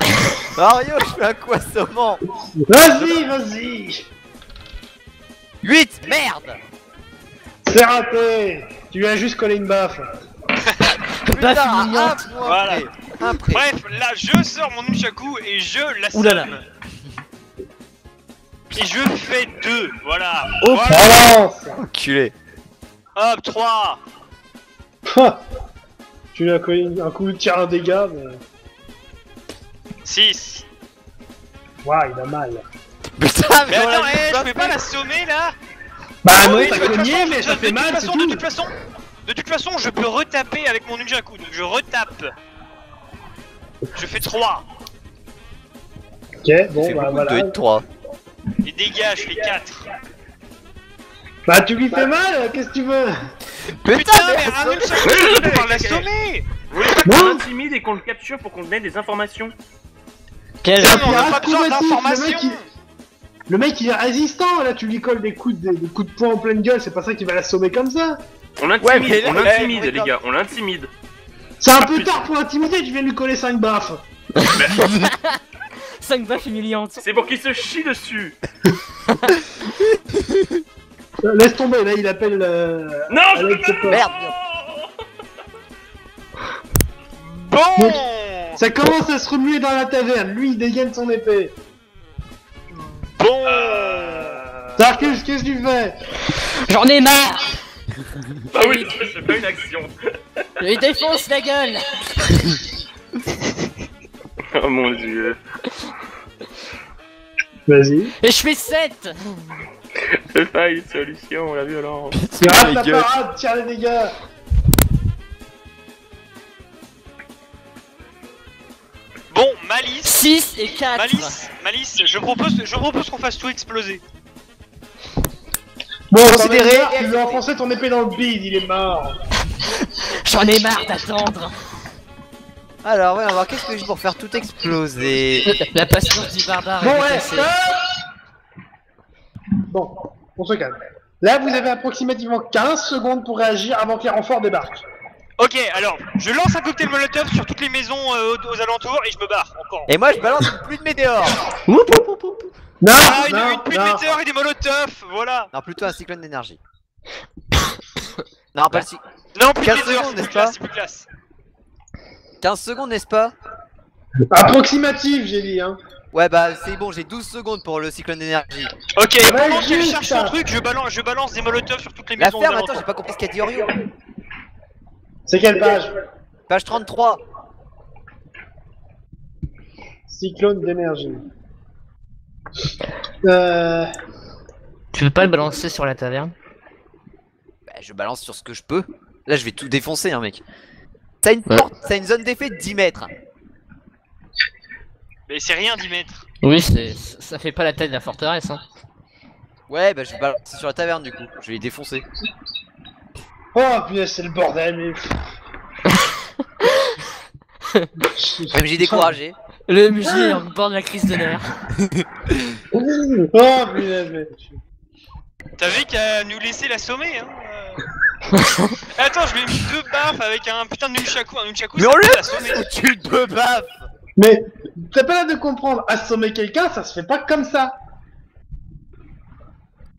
Mario, je fais un poissement. Vas-y, vas-y. 8, merde. C'est raté. Tu lui as juste collé une baffe. Putain, un humiliante. point Voilà. près. Un près. Bref, là, je sors mon nunchaku et je l'assomme. Oulala. Et je fais 2, voilà. Oh, Voilà. Balance. Enculé. Hop, 3. Pah. Tu lui as collé un coup de tir un dégât, mais... 6. Waouh, il a mal. Putain, Mais on l'a attends, vu je pas peux pas fait. l'assommer là? Bah non, Oui, t'as de toute cogné, façon, mais ça fait mal, c'est tout. De toute façon, je peux retaper avec mon nunchaku, donc je retape. Je fais 3. Ok, bon, C'est bah beaucoup de 2 voilà. et de 3. Les dégâts, je fais 4. Bah tu lui fais mal, qu'est-ce que tu veux? Putain, mais un assomme- nunchaku, je peux pas l'assommer. Vous voulez pas Non. qu'on l'intimide et qu'on le capture pour qu'on donne des informations? Quel... Non, mais on n'a pirate pas besoin combatif, d'informations. Le mec il est résistant, là tu lui colles des coups de poing en pleine gueule, c'est pas ça qui va l'assommer comme ça. On Ouais, mais l'intimide, là, on l'intimide, ouais, les gars, on l'intimide. C'est un peu tard pour intimider, tu viens de lui coller 5 baffes. 5 baffes humiliantes. C'est pour qu'il se chie dessus. Laisse tomber, là il appelle... Non, je avec peux ses pas. potes. Merde. Bon. Ça commence à se remuer dans la taverne, lui il dégaine son épée. Bon. Tarkus, qu'est-ce que tu fais? J'en ai marre. Bah oui, je fais pas une action. Je lui défonce la gueule. Oh mon dieu. Vas-y. Et je fais 7. C'est pas une solution, on l'a vu alors. Tu rates la les gueux. parade, tire les dégâts. Bon, Malice. 6 et 4. Malice, je propose qu'on fasse tout exploser. Bon, Considéré t'en as marre, et tu lui as enfoncé ton épée dans le bide, il est mort. J'en ai marre d'attendre. Alors, ouais, on va voir qu'est-ce que j'ai pour faire tout exploser. La patience du barbare Bon, est ouais, dépassée. Bon, on se calme. Là, vous avez approximativement 15 secondes pour réagir avant que les renforts débarquent. Ok, alors, je lance un cocktail molotov sur toutes les maisons aux alentours et je me barre encore. Et moi, je balance une pluie de météores. Non, Ah, non, une pluie de non. météores et des molotovs, voilà. Non, plutôt un cyclone d'énergie. Non, pas le cyclone. Non, plus de 15 météores, secondes, c'est plus n'est-ce pas classe, c'est plus classe. 15 secondes, n'est-ce pas? Approximatif, j'ai dit, hein. Ouais, bah c'est bon, j'ai 12 secondes pour le cyclone d'énergie. Ok, Ouais, pendant qu'elle juste cherche ça. son truc, je balance des molotovs sur toutes les La maisons. ferme, aux attends, alentours. j'ai pas compris ce qu'a dit Orio. C'est quelle page? Page 33. Cyclone d'énergie. Tu veux pas le balancer sur la taverne? Bah, je balance sur ce que je peux. Là, je vais tout défoncer, hein, mec. Ça a une Ouais. porte, ça a une zone d'effet de 10 mètres. Mais c'est rien 10 mètres. Oui, ça fait pas la taille de la forteresse. Hein. Ouais, bah je vais balancer sur la taverne du coup. Je vais les défoncer. Oh putain, c'est le bordel, mais... Même j'ai découragé. Le musée est en bord de la crise de nerfs. Oh putain, mais... T'as vu qu'à nous laisser l'assommer, hein. Attends, je lui ai mis 2 baffes avec un putain de nunchaku. Un nunchaku, Mais ça on peut lui l'assommer. a foutu 2 baffes. Mais, t'as pas l'air de comprendre, assommer quelqu'un, ça se fait pas comme ça.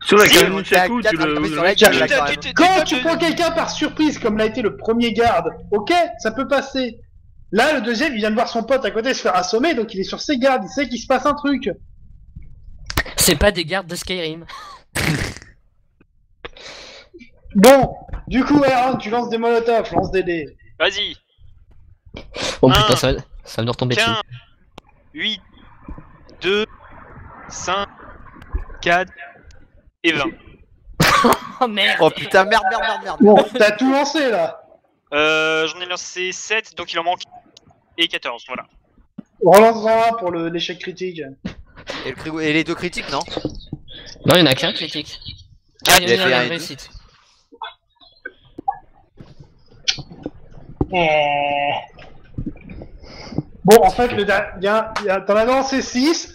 Sur la Si, canne on de était à Chakou, quatre tu à le. taper sur la Tu- gueule, tu- là, t'as- quand tu- même. tu- Quand tu prends quelqu'un par surprise, comme l'a été le premier garde, ok, ça peut passer. Là, le deuxième, il vient de voir son pote à côté se faire assommer, donc il est sur ses gardes, il sait qu'il se passe un truc. C'est pas des gardes de Skyrim. Bon, du coup, Aaron, tu lances des molotovs, lance des dés. Vas-y. Oh Un, putain, ça va nous retomber dessus. 15, 8, 2, 5, 4 et 20. Oh merde. Oh putain, merde, merde, merde, merde. Bon, t'as tout lancé, là. J'en ai lancé 7, donc il en manque et 14, voilà. Relance-en un pour l'échec critique. Et les 2 critiques, non? Non, il y en a qu'un critique. Ah, il y il a en fait a un une et réussite. Bon, en fait, t'en as lancé 6.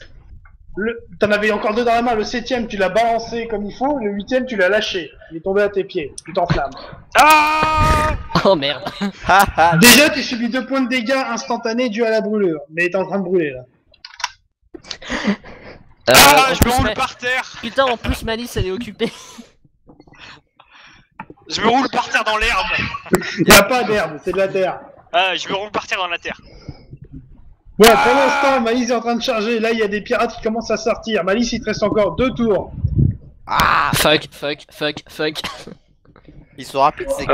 T'en avais encore 2 dans la main. Le 7ème, tu l'as balancé comme il faut. Le 8ème, tu l'as lâché. Il est tombé à tes pieds. Tu t'enflammes. Ah Oh merde. Haha. Déjà, tu subis 2 points de dégâts instantanés dus à la brûlure. Mais t'es en train de brûler, là. En Je plus, me roule Ma- par terre. Putain, en plus Malice elle est occupée. Je me roule par terre dans l'herbe. Y a pas d'herbe, c'est de la terre. Ah, je me roule par terre dans la terre. Bon, pour l'instant, Malice est en train de charger. Là, il y a des pirates qui commencent à sortir. Malice, il te reste encore 2 tours. Ah, Fuck. ils sont rapides, c'est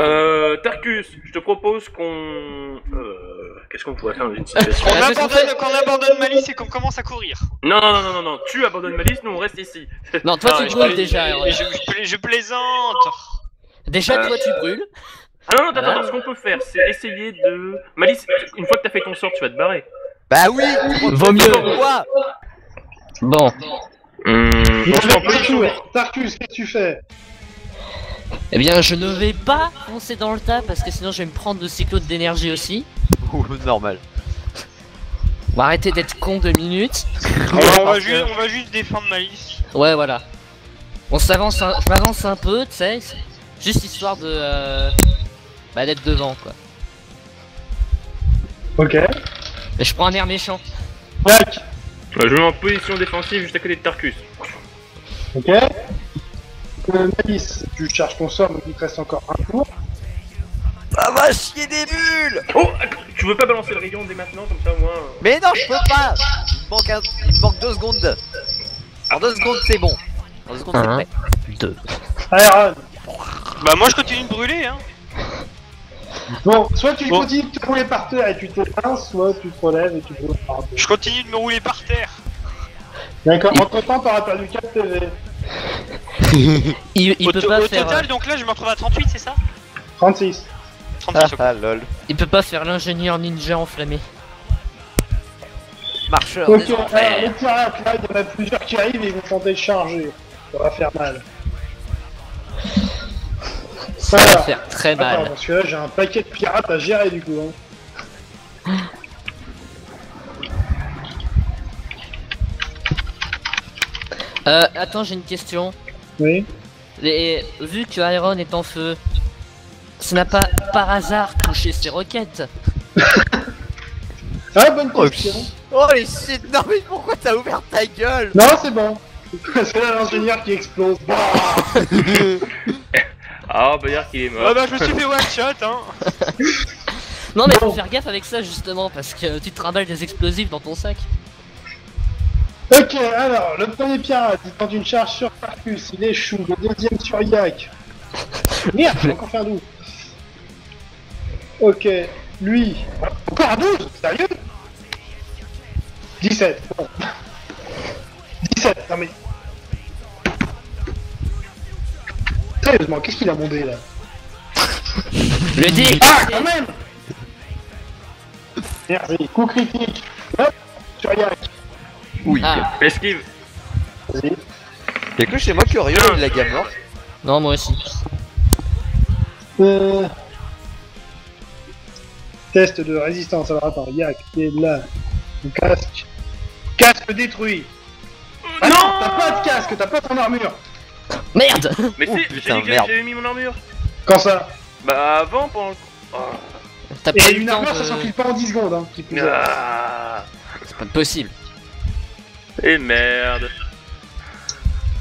Tarkus, je te propose qu'on. Qu'est-ce qu'on pourrait faire dans une situation Qu'on qu'est-ce qu'on fait abandonne Malice et qu'on commence à courir. Non, tu abandonnes Malice, nous on reste ici. Non, toi Ah, tu je brûles peux- déjà. Aaron. Je plaisante. Déjà toi tu brûles. Ah non, attends, ce qu'on peut faire, c'est essayer de. Malice, une fois que t'as fait ton sort, tu vas te barrer. Bah oui. Vaut mieux. Pourquoi? Bon. Parce qu'on peut Tarkus, qu'est-ce que tu fais? Eh bien je ne vais pas foncer dans le tas parce que sinon je vais me prendre de cyclone d'énergie aussi. Normal. On va arrêter d'être con 2 minutes. On va juste défendre Malice. Ouais voilà. On s'avance, je m'avance un peu, tu sais. Juste histoire de d'être devant quoi. Ok. Mais je prends un air méchant. Tac. Je me mets en position défensive juste à côté de Tarkus. Ok. Malice, tu charges ton sort, donc il te reste encore un tour. Ça va chier des bulles. Oh, tu veux pas balancer le rayon dès maintenant, comme ça au moins. Mais non, je peux pas. Il me manque 2 secondes. En 2 secondes, c'est bon. En 2 secondes, c'est Un. prêt. 2. Aaron. Bah moi je continue de brûler hein. Bon, soit tu Bon. continues de te rouler par terre et tu t'éteins, soit tu te relèves et tu te roules par terre. Je continue de me rouler par terre. D'accord, entre temps, t'auras perdu 4 TV. Il peut pas Au faire. total donc là je me retrouve à 38 c'est ça 36. 36 ok. Ah lol. Il peut pas faire l'ingénieur ninja enflammé. Marcheur Ok, des alors, enfers. les pirates, là, il y en a plusieurs qui arrivent et ils vont tenter de charger. Ça va faire mal. Ça va Alors, faire très Attends, mal. parce que là, j'ai un paquet de pirates à gérer du coup. Hein. Attends, j'ai une question. Oui. Vu que Iron est en feu, ça n'a pas par hasard touché ses roquettes. Ah, bonne question. Oh les shit. Non mais pourquoi t'as ouvert ta gueule? Non, c'est bon. C'est là l'ingénieur qui explose. Bah. Ah, on peut dire qu'il est mort. Ah bah je me suis fait one shot hein. Non mais faut Bon. faire gaffe avec ça justement parce que tu te trimbales des explosifs dans ton sac. Ok, alors, le premier pirate, il tente une charge sur Tarkus, il échoue. Le deuxième sur Yak. Merde, j'ai encore fait un 12. Ok, lui. Encore un 12? Sérieux? 17. Bon. 17, non mais. Sérieusement, qu'est-ce qu'il a mondé là? Le dé. Ah, quand même! Merci, coup critique. Hop, sur Yak. Oui. Ah. Esquive. Vas-y. Y'a que chez moi que Rio il la gamme morte. Non moi aussi. Test de résistance. Alors attends, Yak, t'es là. Ton casque. Casque détruit. Ah non, t'as pas de casque, t'as pas ton armure. Merde. Mais Oh, si, putain, j'ai dit que merde. j'avais mis mon armure. Quand ça? Bah avant, pendant le... Oh. T'as pas Et eu une le temps armure, ça de... s'enfile pas en 10 secondes. Hein, qui plus est. Ah. C'est pas possible. Et merde.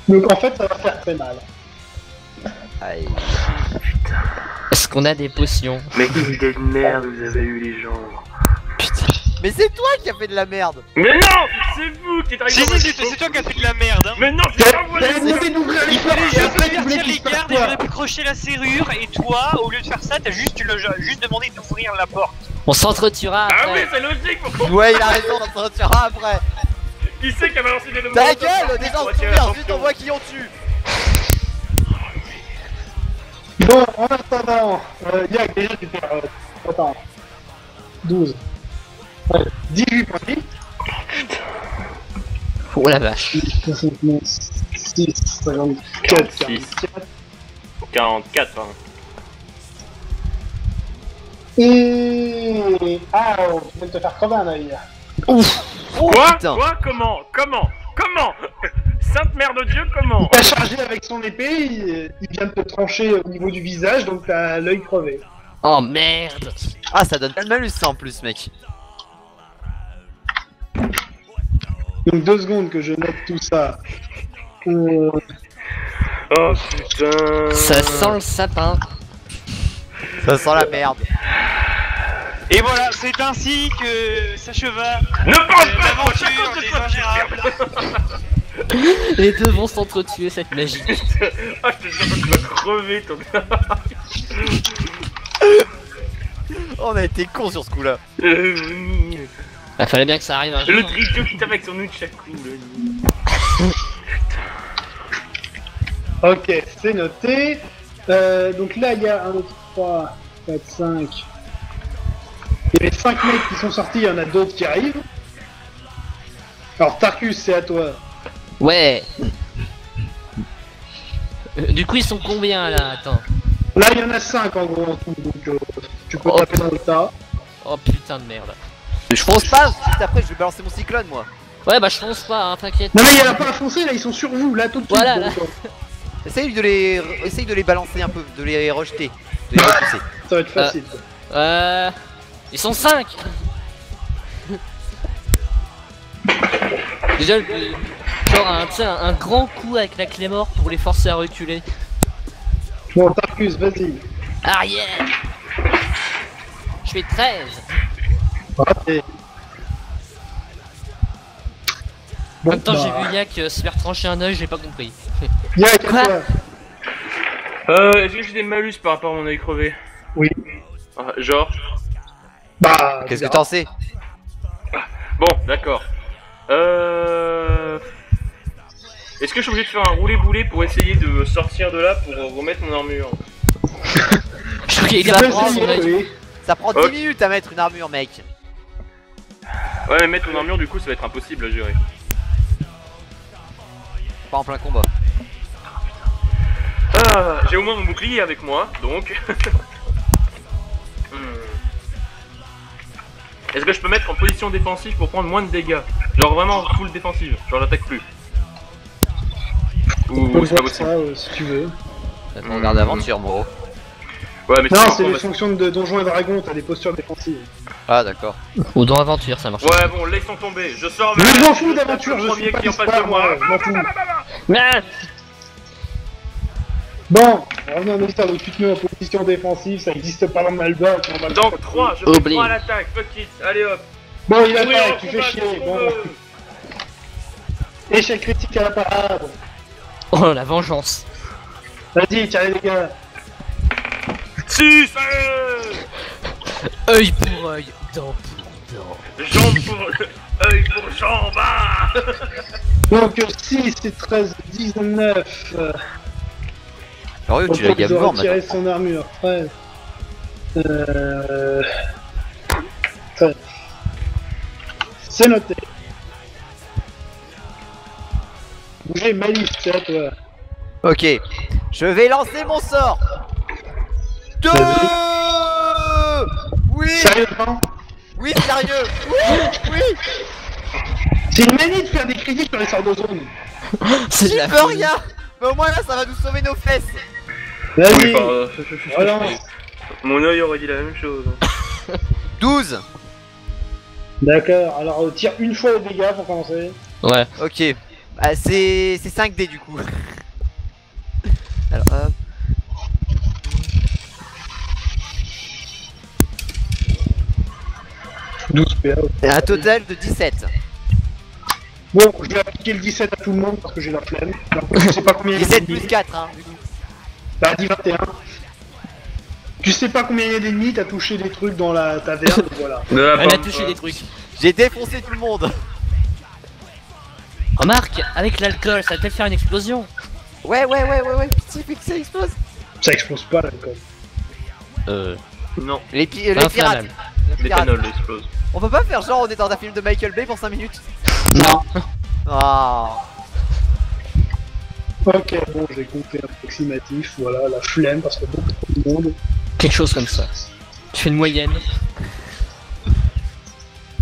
Donc en fait, ça va faire très mal. Aïe. Est-ce qu'on a des potions? Mais quelle idée de merde vous avez eu les gens. Putain. Mais c'est toi qui as fait de la merde. Mais non, c'est vous qui êtes arrivé. Si, si, c'est toi qui as fait de la merde, hein. Mais non, je l'ai pas envoyé. T'avais demandé d'ouvrir les Il portes fallait et juste après tu voulais avertir qu'il les se passe gardes et quoi? j'aurais pu crocher la serrure et toi, au lieu de faire ça, t'as juste demandé d'ouvrir la porte. On s'entretuera Ah après. oui, c'est logique. Pourquoi Ouais, il a raison, on s'en retirera après. Qui c'est qui a balancé des Ta gueule, déjà on se souvient, ensuite on voit qui on tue. Bon, en attendant, Yak, déjà tu perds. Attends. 12. Ouais, 18 points de vie. Oh la vache. 69, 6, 54, 44. 44, pardon. Et. Ah, oh, tu viens de te faire crever un œil. Oh Quoi putain. Quoi Comment Sainte mère de Dieu, comment Il t'a chargé avec son épée, il vient de te trancher au niveau du visage, donc t'as l'œil crevé. Oh merde. Ah, ça donne pas de malus ça en plus, mec. Donc 2 secondes que je note tout ça. Oh putain. Ça sent le sapin. Ça sent la merde. Et voilà, c'est ainsi que s'acheva Ne pense pas l'aventure de des toi, ingérables. Les deux vont s'entretuer cette magie. Ah, je te jure que tu vas crever ton. On a été con sur ce coup là. Bah, fallait bien que ça arrive un jour. Le trio qui tape avec son nunchaku, le Ok, c'est noté. Donc là, il y a 1, 2, 3, 4, 5. Il y avait 5 mecs qui sont sortis, il y en a d'autres qui arrivent. Alors Tarkus, c'est à toi. Ouais. Du coup ils sont combien là? Attends. Là, il y en a 5 en gros en tout, donc tu peux Oh. taper dans le tas. Oh putain de merde. Je fonce pas, juste après je vais balancer mon cyclone moi. Ouais bah je fonce pas hein, t'inquiète. Non mais il y en a pas à foncer, là, ils sont sur vous, là, tout de suite. Voilà, donc, Essaye de les balancer un peu, de les rejeter, de les repousser. ça va être facile. Ils sont 5. Déjà genre tu sais, un grand coup avec la clé mort pour les forcer à reculer. Bon, Tarkus, vas-y. Arrière. Je fais 13. Raté. En même temps bah, j'ai vu Yak se faire trancher un œil, j'ai pas compris. Yak, à Quoi toi. Est-ce que j'ai des malus par rapport à mon œil crevé? Oui. Ah, genre. Bah, Qu'est-ce que t'en sais? Bon, d'accord. Est-ce que je suis obligé de faire un roulé-boulé pour essayer de sortir de là pour remettre mon armure? Je crois qu'il Tu va peux prendre son essayer, œil. oui. Ça prend 10 Ok. minutes à mettre une armure, mec. Ouais, mais mettre mon armure, du coup, ça va être impossible à gérer. Pas en plein combat. Ah, j'ai au moins mon bouclier avec moi, donc. Est-ce que je peux mettre en position défensive pour prendre moins de dégâts? Genre vraiment full défensive, genre j'attaque plus. On peut Ou c'est pas voir possible. ça, si tu veux. Ça te regarde d'aventure, bro. Ouais, mais Non, c'est c'est les encore- fonctions de Donjons et Dragons, t'as des postures défensives. Ah, d'accord. Ou dans Aventure ça marche. Ouais, bon, laissons tomber. Je sors Mais vers- je m'en fous tape d'aventure, le je premier suis pas qui est en face de dispar, moi. moi, je m'en fous. Ah Bon, revenons à l'histoire où tu te mets en position défensive, ça existe pas dans le Malba. Donc 3, je fais Oublie. 3 à l'attaque, fuck it, allez hop. Bon, il Oui, attaque, on tu fais combat, chier. c'est ce qu'on Bon. veut. Échec critique à la parade. Oh la vengeance. Vas-y, tire les dégâts. 6, Œil pour œil, dent pour dent. jambe pour... œil pour jambe, ah. Donc 6 et 13, 19. Sérieux, tu l'as gamme mort maintenant. retirer son armure. 13. 13. C'est noté. Bougez, Malice, c'est à toi. Ok, je vais lancer mon sort. 2. Oui, Sérieusement, oui, sérieux. Oui, oui. c'est une manie de faire des critiques sur les sorts de zone. C'est de J'y la peux folie. rien. Mais au moins là, ça va nous sauver nos fesses. Vas-y, Relance. Mon œil aurait dit la même chose. 12. D'accord, alors tire une fois les dégâts pour commencer. Ouais. Ok, ah, c'est 5D du coup. Alors hop. Et un total de 17. Bon, je vais appliquer le 17 à tout le monde parce que j'ai la flemme. Donc, je sais pas combien il y a 17 d'ennemis. plus 4 hein, du coup. Bah, dis 21. Tu sais pas combien il y a d'ennemis, t'as touché des trucs dans la taverne, voilà. De la Elle a part- touché des trucs. J'ai défoncé tout le monde. Remarque, avec l'alcool, ça va peut-être faire une explosion. Ouais, petit fait que ça explose. Ça explose pas l'alcool. Non, Les pirates. Inflammable. Les pirates. l'éthanol explose. On peut pas faire genre on est dans un film de Michael Bay pour 5 minutes. Non. Ah. Ok, bon, j'ai compté approximatif, voilà, la flemme parce que beaucoup trop de monde. Quelque chose comme ça. Tu fais une moyenne.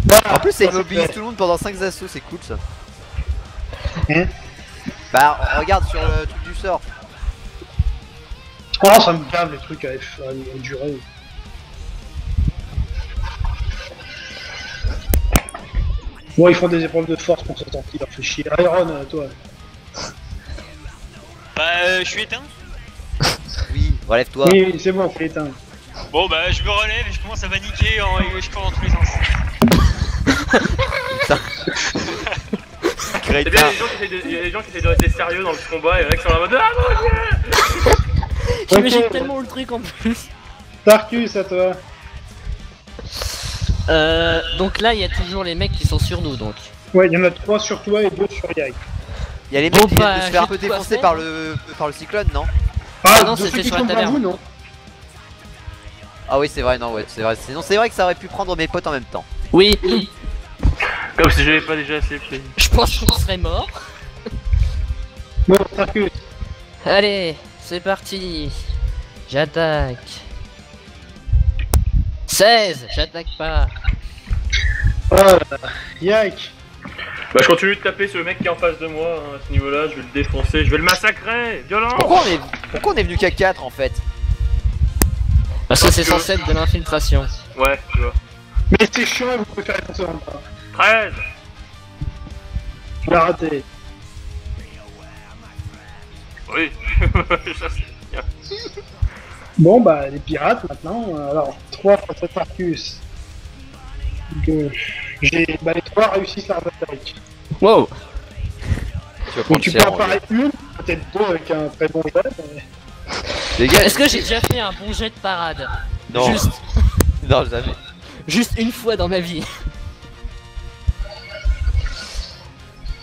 Voilà, En plus, ça ça, immobilise fait. tout le monde pendant 5 assauts, c'est cool ça. Hein? Bah, regarde sur le truc du sort. Oh, ça me gave les trucs à durer. Bon, ils font des épreuves de force pour se sortir, leur fait chier. Iron, toi. Bah, je suis éteint. Oui, relève-toi. Oui, oui, c'est bon, faut l'éteindre. Bon, bah, je me relève et je commence à paniquer et je cours dans tous les sens. Il y a bien des gens qui essaient de rester sérieux dans le combat et Rex sont en mode ah mon dieu. J'imagine Ok. tellement le truc en plus. Tarkus, à toi. Donc là, il y a toujours les mecs qui sont sur nous, donc. Ouais, il y en a 3 sur toi et 2 sur Yai. Il y a les Bon, mecs qui viennent bah, de se faire un j'ai peu de quoi défoncer faire. par le cyclone, non? Ah non, de c'était ceux qui sur la tombent vers taverne. vous, non. Ah oui, c'est vrai, non, ouais, c'est vrai. Sinon, c'est vrai que ça aurait pu prendre mes potes en même temps. Oui, Comme si j'avais pas déjà assez fait. je pense qu'on serait mort. Bon, Tarkus. Allez, c'est parti. J'attaque. 16, j'attaque pas. Voilà. Yak. Bah, je continue de taper sur le mec qui est en face de moi hein, à ce niveau-là, je vais le défoncer, je vais le massacrer. Violent. Pourquoi on est venu qu'à 4 en fait? Parce que c'est censé être de l'infiltration. Ouais, tu vois. Mais c'est chiant et vous pouvez faire attention en pas. 13. Tu l'as raté. Oui. Ça, c'est bien. Bon, bah, les pirates maintenant. Alors, 3 face à Tarkus. Donc, bah, les 3 réussissent leur attaque. Wow. Tu vas Donc, prendre tu peux cher en en parler une, peut-être 2 avec un très bon jet. Mais... Les gars, Est-ce que j'ai déjà fait un bon jet de parade? non. Juste, Non, jamais. juste une fois dans ma vie.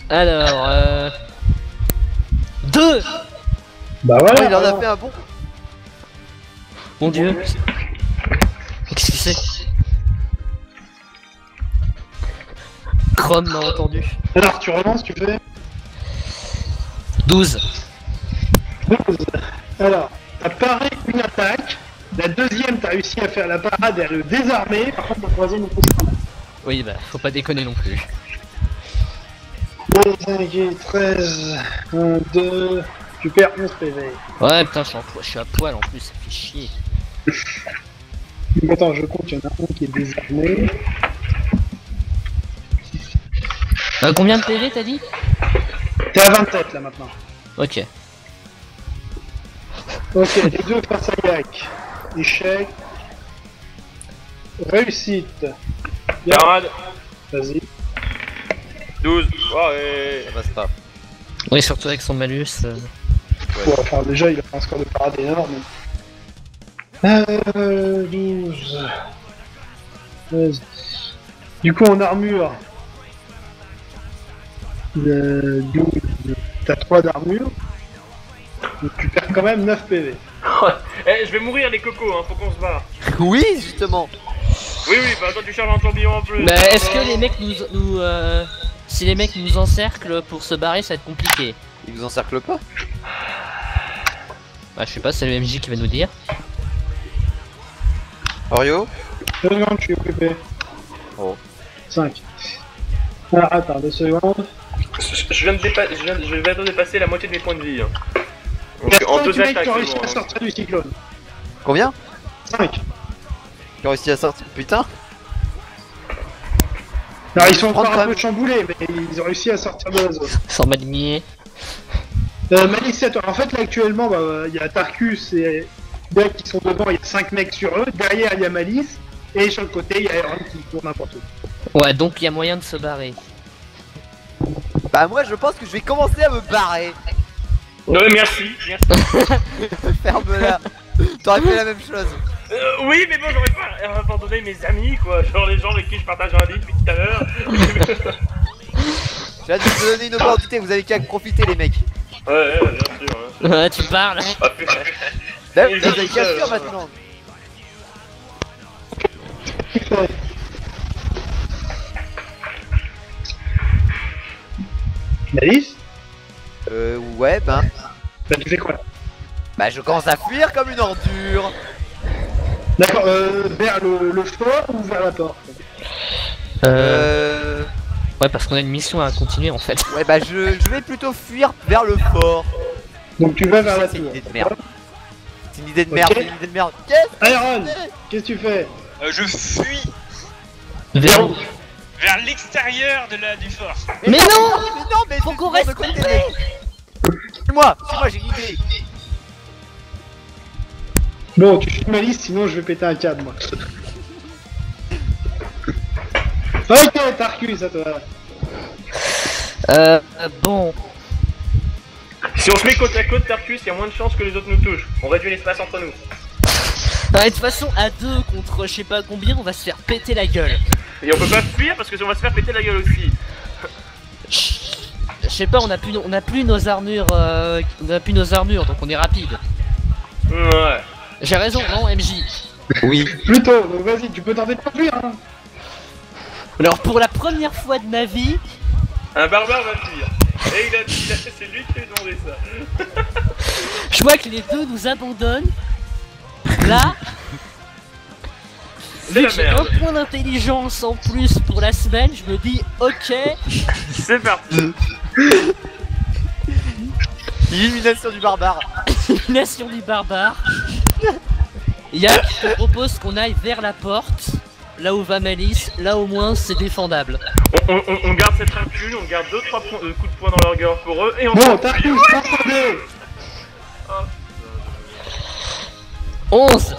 Alors, 2. Bah, Oh, voilà. il en a vraiment. fait un bon. Mon dieu. Qu'est-ce que c'est? Chrome m'a entendu. Alors, tu relances, tu fais 12. 12. Alors, t'as paré une attaque. La deuxième, t'as réussi à faire la parade et à le désarmer. Par contre, la troisième, il faut Oui, bah, faut pas déconner non plus. 2, 5 et 13. 1, 2. Tu perds 11 PV. Ouais, putain, je suis à poil en plus, ça fait chier. Donc, attends, je compte, il y en a un qui est désarmé. Combien de PV t'as dit? T'es à 20 têtes là maintenant. Ok. Ok, les deux face à Yak. Échec. Réussite. Bien, Camarade, vas-y. 12. Ouais. Ça passe pas. Oui, surtout avec son malus. Bon, enfin, déjà, il a un score de parade énorme. 12. 13. Du coup, en armure, 12. T'as 3 d'armure. Donc, tu perds quand même 9 PV. Eh, je vais mourir les cocos, hein, faut qu'on se barre. Oui, justement. Oui, bah toi tu charges un tourbillon en plus. Mais est-ce que les mecs si les mecs nous encerclent pour se barrer, ça va être compliqué. Ils vous encerclent pas? Bah, je sais pas, c'est le MJ qui va nous dire. Orio? 2 secondes, je suis occupé. Oh. 5. Ah, attends, 2 secondes. Je viens de bientôt dépasser la moitié de mes points de vie. Hein. Il y Donc, a en 5 deux mecs attaques, qui ont c'est réussi bon, à hein. sortir du cyclone. Combien? 5. Qui ont réussi à sortir? Putain. Alors, ils sont Prendre encore quand un peu même. chamboulés, mais ils ont réussi à sortir de la zone. Sans m'aligner. Malice, c'est à toi. En fait, là, actuellement, il y a Tarkus et Yak qui sont devant, il y a 5 mecs sur eux. Derrière, il y a Malice. Et sur le côté, il y a Aaron qui tourne n'importe où. Ouais, donc il y a moyen de se barrer. Bah moi je pense que je vais commencer à me barrer. Ouais, merci. Ferme-la. T'aurais fait la même chose. Oui, mais bon, j'aurais pas abandonné mes amis, quoi. Genre les gens avec qui je partage un lit depuis tout à l'heure. J'ai hâte de vous donner une opportunité, vous avez qu'à profiter les mecs. Ouais, bien sûr. Hein. Ouais, tu parles. Ah, putain. Là, Et vous avez je- qu'à fuir maintenant. Malice? Ouais, ben. Bah, tu fais quoi? Bah je commence à fuir comme une ordure. D'accord, vers le fort ou vers la porte? Ouais, parce qu'on a une mission à continuer en fait. Ouais bah je vais plutôt fuir vers le fort. Donc tu vas vers la C'est une tour. idée de merde. C'est une idée de merde, Ok. c'est une idée de merde. Qu'est-ce Aaron, qu'est-ce que tu fais? Je fuis Vers où? vers l'extérieur du fort. Mais non! Mais non, mais Faut c'est qu'on de reste côté, coupé. mec. C'est moi, j'ai une idée. Bon, tu fais Malice, sinon je vais péter un câble, moi. Ok, Tarkus, à toi. Bon. Si on se met côte à côte, Tarkus, il y a moins de chances que les autres nous touchent. On réduit l'espace entre nous. Ouais, de toute façon, à 2 contre je sais pas combien, on va se faire péter la gueule. Et on peut pas fuir parce que on va se faire péter la gueule aussi. Je sais pas, on a plus nos armures, donc on est rapide. Ouais. J'ai raison, non, MJ? Oui. Plutôt, donc vas-y, tu peux tenter de fuir, hein. Alors, pour la première fois de ma vie, Un barbare va fuir. Et c'est lui qui a demandé ça. je vois que les deux nous abandonnent. Là, C'est vu la que j'ai merde. un point d'intelligence en plus pour la semaine, je me dis, ok, C'est parti. Illumination du barbare. nation du barbare. Yak te propose qu'on aille vers la porte, là où va Malice, là au moins c'est défendable. On garde cette rancune, on garde 2-3 coups de poing dans leur gueule pour eux et on Bon, s'en Tarkus, t'entendez? 11.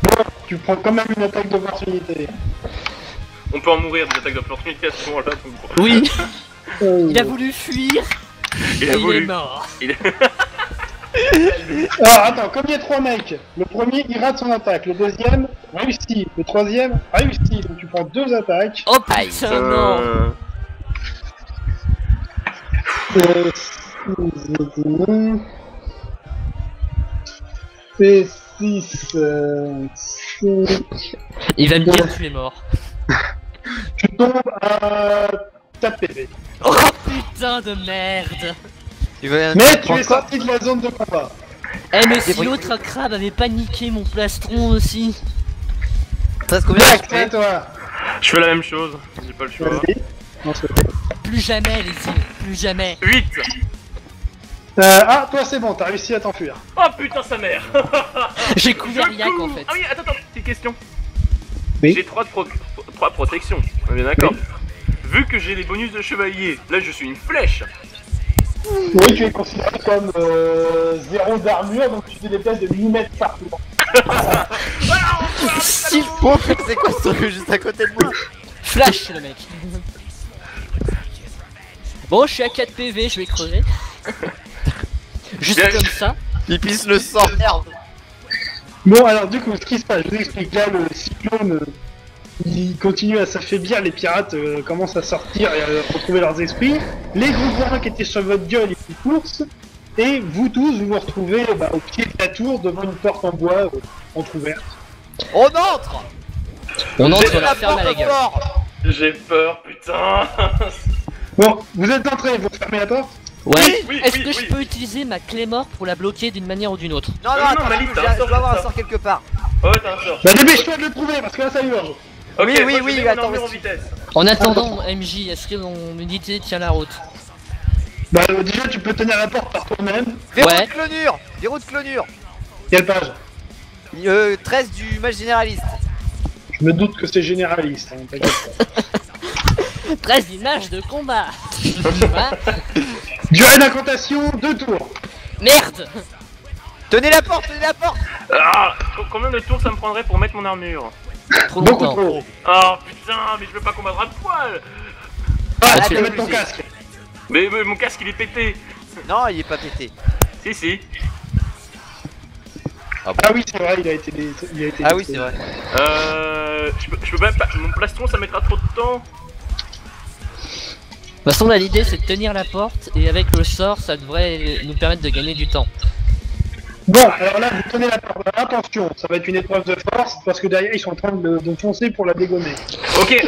Bon, tu prends quand même une attaque d'opportunité. On peut en mourir des attaques d'opportunité à ce moment-là. donc bon. Oui, il a voulu fuir, Il et a il est voulu. mort. Alors attends, comme il y a 3 mecs, le premier il rate son attaque, le deuxième réussit, le troisième réussit, donc tu prends 2 attaques. Oh putain, non. C'est 6. Il va me dire que tu es mort. Tu tombes à 4 PV. Oh putain de merde. Mais tu es sorti de la zone de combat. Eh mais si l'autre crabe avait pas niqué mon plastron aussi. Ça se combien Mac, de c'est à toi. Je fais la même chose, j'ai pas le choix. Vas-y. On se fait. Plus jamais les îles, plus jamais. 8. Ah, toi c'est bon, t'as réussi à t'enfuir. Oh putain sa mère. J'ai couvert Je Yak en cours. fait. Ah oui, attends, petite question. Oui. J'ai 3 protections, on est bien d'accord. Vu que j'ai les bonus de chevalier, là je suis une flèche. Oui, tu es considéré comme 0 d'armure, donc tu te déplaces de 8 mètres partout. S'il Oh, c'est quoi ce truc juste à côté de moi? flash le mec. Bon, je suis à 4 PV, je vais crever. Juste Bien. comme ça. Il pisse le sang, merde. Bon, alors du coup, ce qui se passe, je vous explique. Là, le cyclone, il continue à s'affaiblir, les pirates commencent à sortir et à retrouver leurs esprits. Les gros qui étaient sur votre gueule, ils vous coursent. Et vous tous, vous vous retrouvez au pied de la tour, devant une porte en bois entrouverte. On entre. On entre, J'ai on la ferme à la gueule. fort. J'ai peur, putain. Bon, vous êtes entrés, vous fermez la porte. Ouais. Oui, Est-ce oui, que je oui. peux utiliser ma clé mort pour la bloquer d'une manière ou d'une autre? Non, non, Non, attends, Malice, je t'as un je sort, dois avoir c'est un ça. sort quelque part. Oh, t'as un sort. Bah dépêche-toi de le trouver, parce que là ça urge. Ok, Oui, oui, moi, je oui, mets mon attends, armure en parce- vitesse. En attendant, MJ, est-ce que mon unité tient la route? Bah déjà tu peux tenir la porte par toi-même. Verrou Ouais. de clonure. Verrou de clonure. Quelle page? 13 du mage généraliste. Je me doute que c'est généraliste, hein, t'inquiète pas. 13 images de combat. Hein? Durée d'incantation, 2 tours. Merde. Tenez la porte, tenez la porte. Ah, combien de tours ça me prendrait pour mettre mon armure? Trop Beaucoup longtemps. trop. Oh putain, mais je veux pas combattre à poil. Ah, Ah, tu peux t'es mettre ton obligé. casque. Mais mon casque il est pété. Non, il est pas pété. Si, si. Ah oui, c'est vrai, il a été. Ah oui, c'est vrai. Je peux même pas. Mon plastron ça mettra trop de temps. De toute façon, là, l'idée c'est de tenir la porte et avec le sort, ça devrait nous permettre de gagner du temps. Bon, alors là, vous tenez la porte. Attention, ça va être une épreuve de force parce que derrière ils sont en train de foncer pour la dégommer. Ok,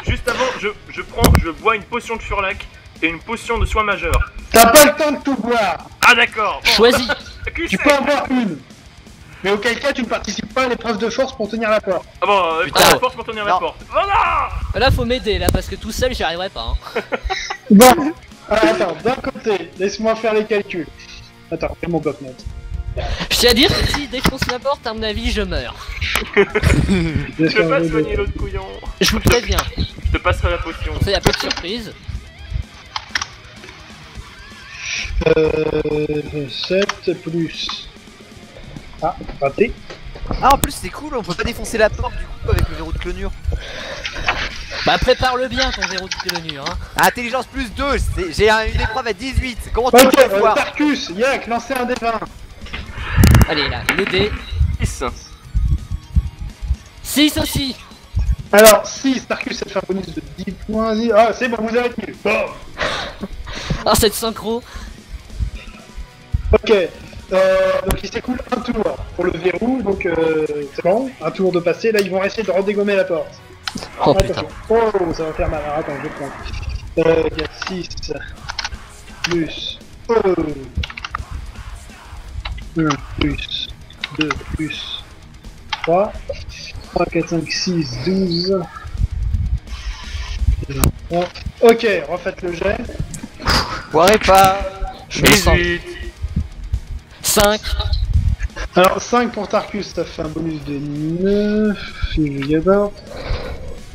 juste avant, je bois une potion de furlac et une potion de soin majeur. T'as pas le temps de tout boire. Ah d'accord. Bon. Choisis. Qui Tu c'est peux en boire une. Mais auquel cas, tu ne participes pas à l'épreuve de force pour tenir la porte. Ah bon, Putain. la force pour tenir la Non. porte. Voilà. Là, faut m'aider là parce que tout seul, j'y arriverai pas. Hein. Bon, alors attends, d'un côté, laisse-moi faire les calculs. Attends, fais mon bloc-notes. Je tiens à dire que si défonce la porte, à mon avis, je meurs. Je peux pas soigner l'autre couillon. Je vous préviens. Je te passerai la potion. C'est la petite surprise. 7 plus. Ah, raté. Ah, en plus, c'est cool, on peut pas défoncer la porte du coup avec le verrou de clonure. Bah, prépare-le bien ton verrou de clonure. Hein. Intelligence plus 2, j'ai une épreuve à 18. Comment tu Ok, peux le voir? Tarkus, Yak, lancez un des 20. Allez, là, les dés. 6. 6 aussi. Alors, 6, Tarkus, ça te fait un bonus de 10 points. Ah, c'est bon, vous avez tenu. Bon. Ah, cette synchro. Ok, donc il s'écoule un tour pour le verrou, donc c'est bon, un tour de passé. Là, ils vont essayer de redégommer la porte. Oh putain. Attention. Oh, ça va faire mal. Alors, attends, je prends. Il y a 6 plus 1 plus 2 plus 3. 3, 4, 5, 6, 12. Ok, refaites le jet. Boirez pas. Je me sens. 18. 5. Alors 5 pour Tarkus, ça fait un bonus de 9.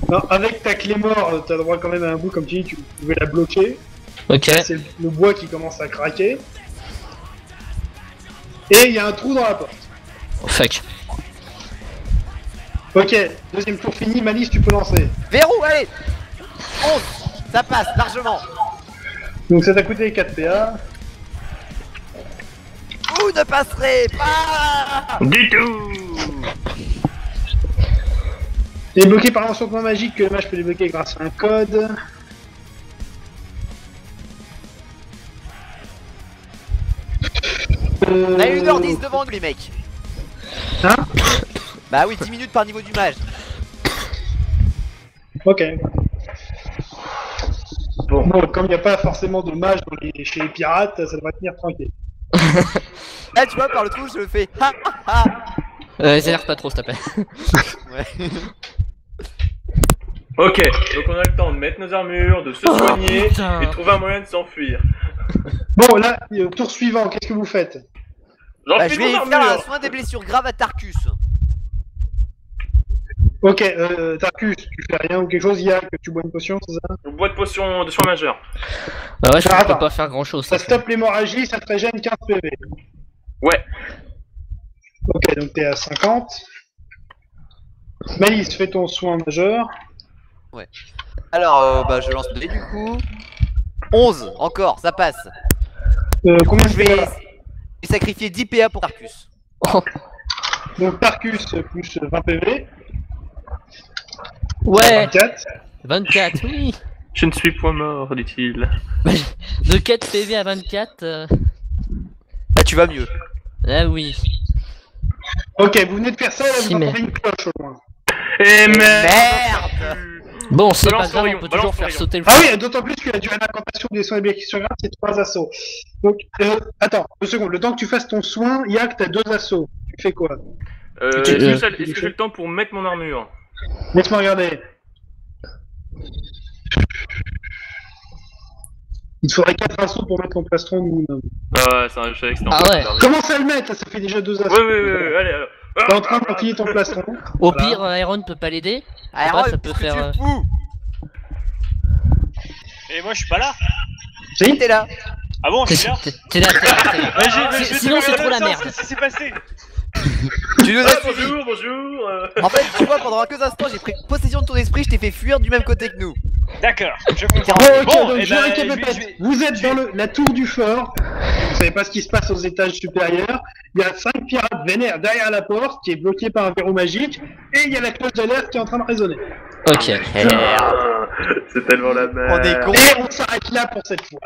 Alors, avec ta clé mort, t'as le droit quand même à un bout, comme tu dis, tu pouvais la bloquer. Ok. C'est le bois qui commence à craquer. Et il y a un trou dans la porte. Oh, fuck. Ok, deuxième tour fini, Malice, tu peux lancer. Verrou, allez. 11. Ça passe largement. Donc ça t'a coûté 4 PA. Vous ne passerez pas. Du tout. Il est bloqué par l'enchantement magique que le mage peut débloquer grâce à un code. On a 1h10 devant nous les mecs. Hein? Bah oui, 10 minutes par niveau du mage. Ok. Bon, comme il n'y a pas forcément de mage chez les pirates, ça devrait tenir tranquille. Là tu vois par le trou je fais ha ha ha. Zénère pas trop, s'il te plaît. Ouais. Ok, donc on a le temps de mettre nos armures, de se soigner putain. et de trouver un moyen de s'enfuir. Bon, là, tour suivant, qu'est-ce que vous faites? J'en Bah, fais je vais mon faire un armure. soin des blessures graves à Tarkus. Ok, Tarkus, tu fais rien ou quelque chose, Yak, tu bois une potion, c'est ça? Donc, boîte de potion de soins majeurs. Bah ouais, je Attends. peux pas faire grand chose. Ça stoppe l'hémorragie, ça te régène 15 PV. Ouais. Ok, donc t'es à 50. Malice, fais ton soin majeur. Alors, bah, je lance le dé du coup. 11, encore, ça passe. Combien Je de vais PV? sacrifier 10 PA pour Tarkus. Donc Tarkus plus 20 PV. Ouais, 24. 24, oui. Je ne suis point mort, dit-il. De 4 PV à 24. Là, tu vas mieux. Ah oui. Ok, vous venez de faire ça, là, vous Si, mais- entendez une cloche au loin. Et Merde. Bon, c'est Balance pas grave, rayon, on peut balance toujours faire rayon. sauter le Ah feu. oui, d'autant plus que la durée d'incantation des soins et sur grade, c'est 3 assauts. Donc, attends, 2 secondes. Le temps que tu fasses ton soin, Yak, t'as 2 assauts. Tu fais quoi? Est-ce que j'ai le temps pour mettre mon armure? Laisse-moi regarder. Il te faudrait 4 assauts pour mettre ton plastron minimum. Ah ouais, c'est un échec, c'était Ah encore ouais. une armure. Commence à le mettre, là, ça fait déjà 2 assauts. Ouais, allez. T'es en train d'enfiler ton plastron. Au Voilà. pire, Iron peut pas l'aider. Alors, ça peut faire, tu fous. Et moi, je suis pas là. Si? T'es là. Ah bon, je suis là. T'es là, t'es là. Ouais, Sinon, c'est trop la merde. Qu'est-ce qui s'est passé? Tu nous as suivis. Bonjour. En fait, tu vois, pendant quelques instants, j'ai pris possession de ton esprit, je t'ai fait fuir du même côté que nous. D'accord, je comprends. Oh, ok, Bon, donc eh je ben, récapitule. je vais- Vous êtes dans la tour du fort. Vous savez pas ce qui se passe aux étages supérieurs. Il y a 5 pirates vénères derrière la porte qui est bloquée par un verrou magique. Et il y a la cloche d'alerte qui est en train de résonner. Ok. Merde. C'est tellement la merde. On est con. Et on s'arrête là pour cette fois.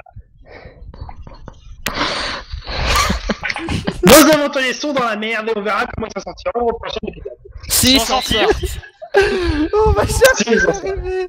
Nos aventuriers sont dans la merde et on verra comment ils s'en sortiront au prochain épisode. Si, Sans s'en sortir. sort. Oh, ma chère, Si, c'est ça sort. arrivé.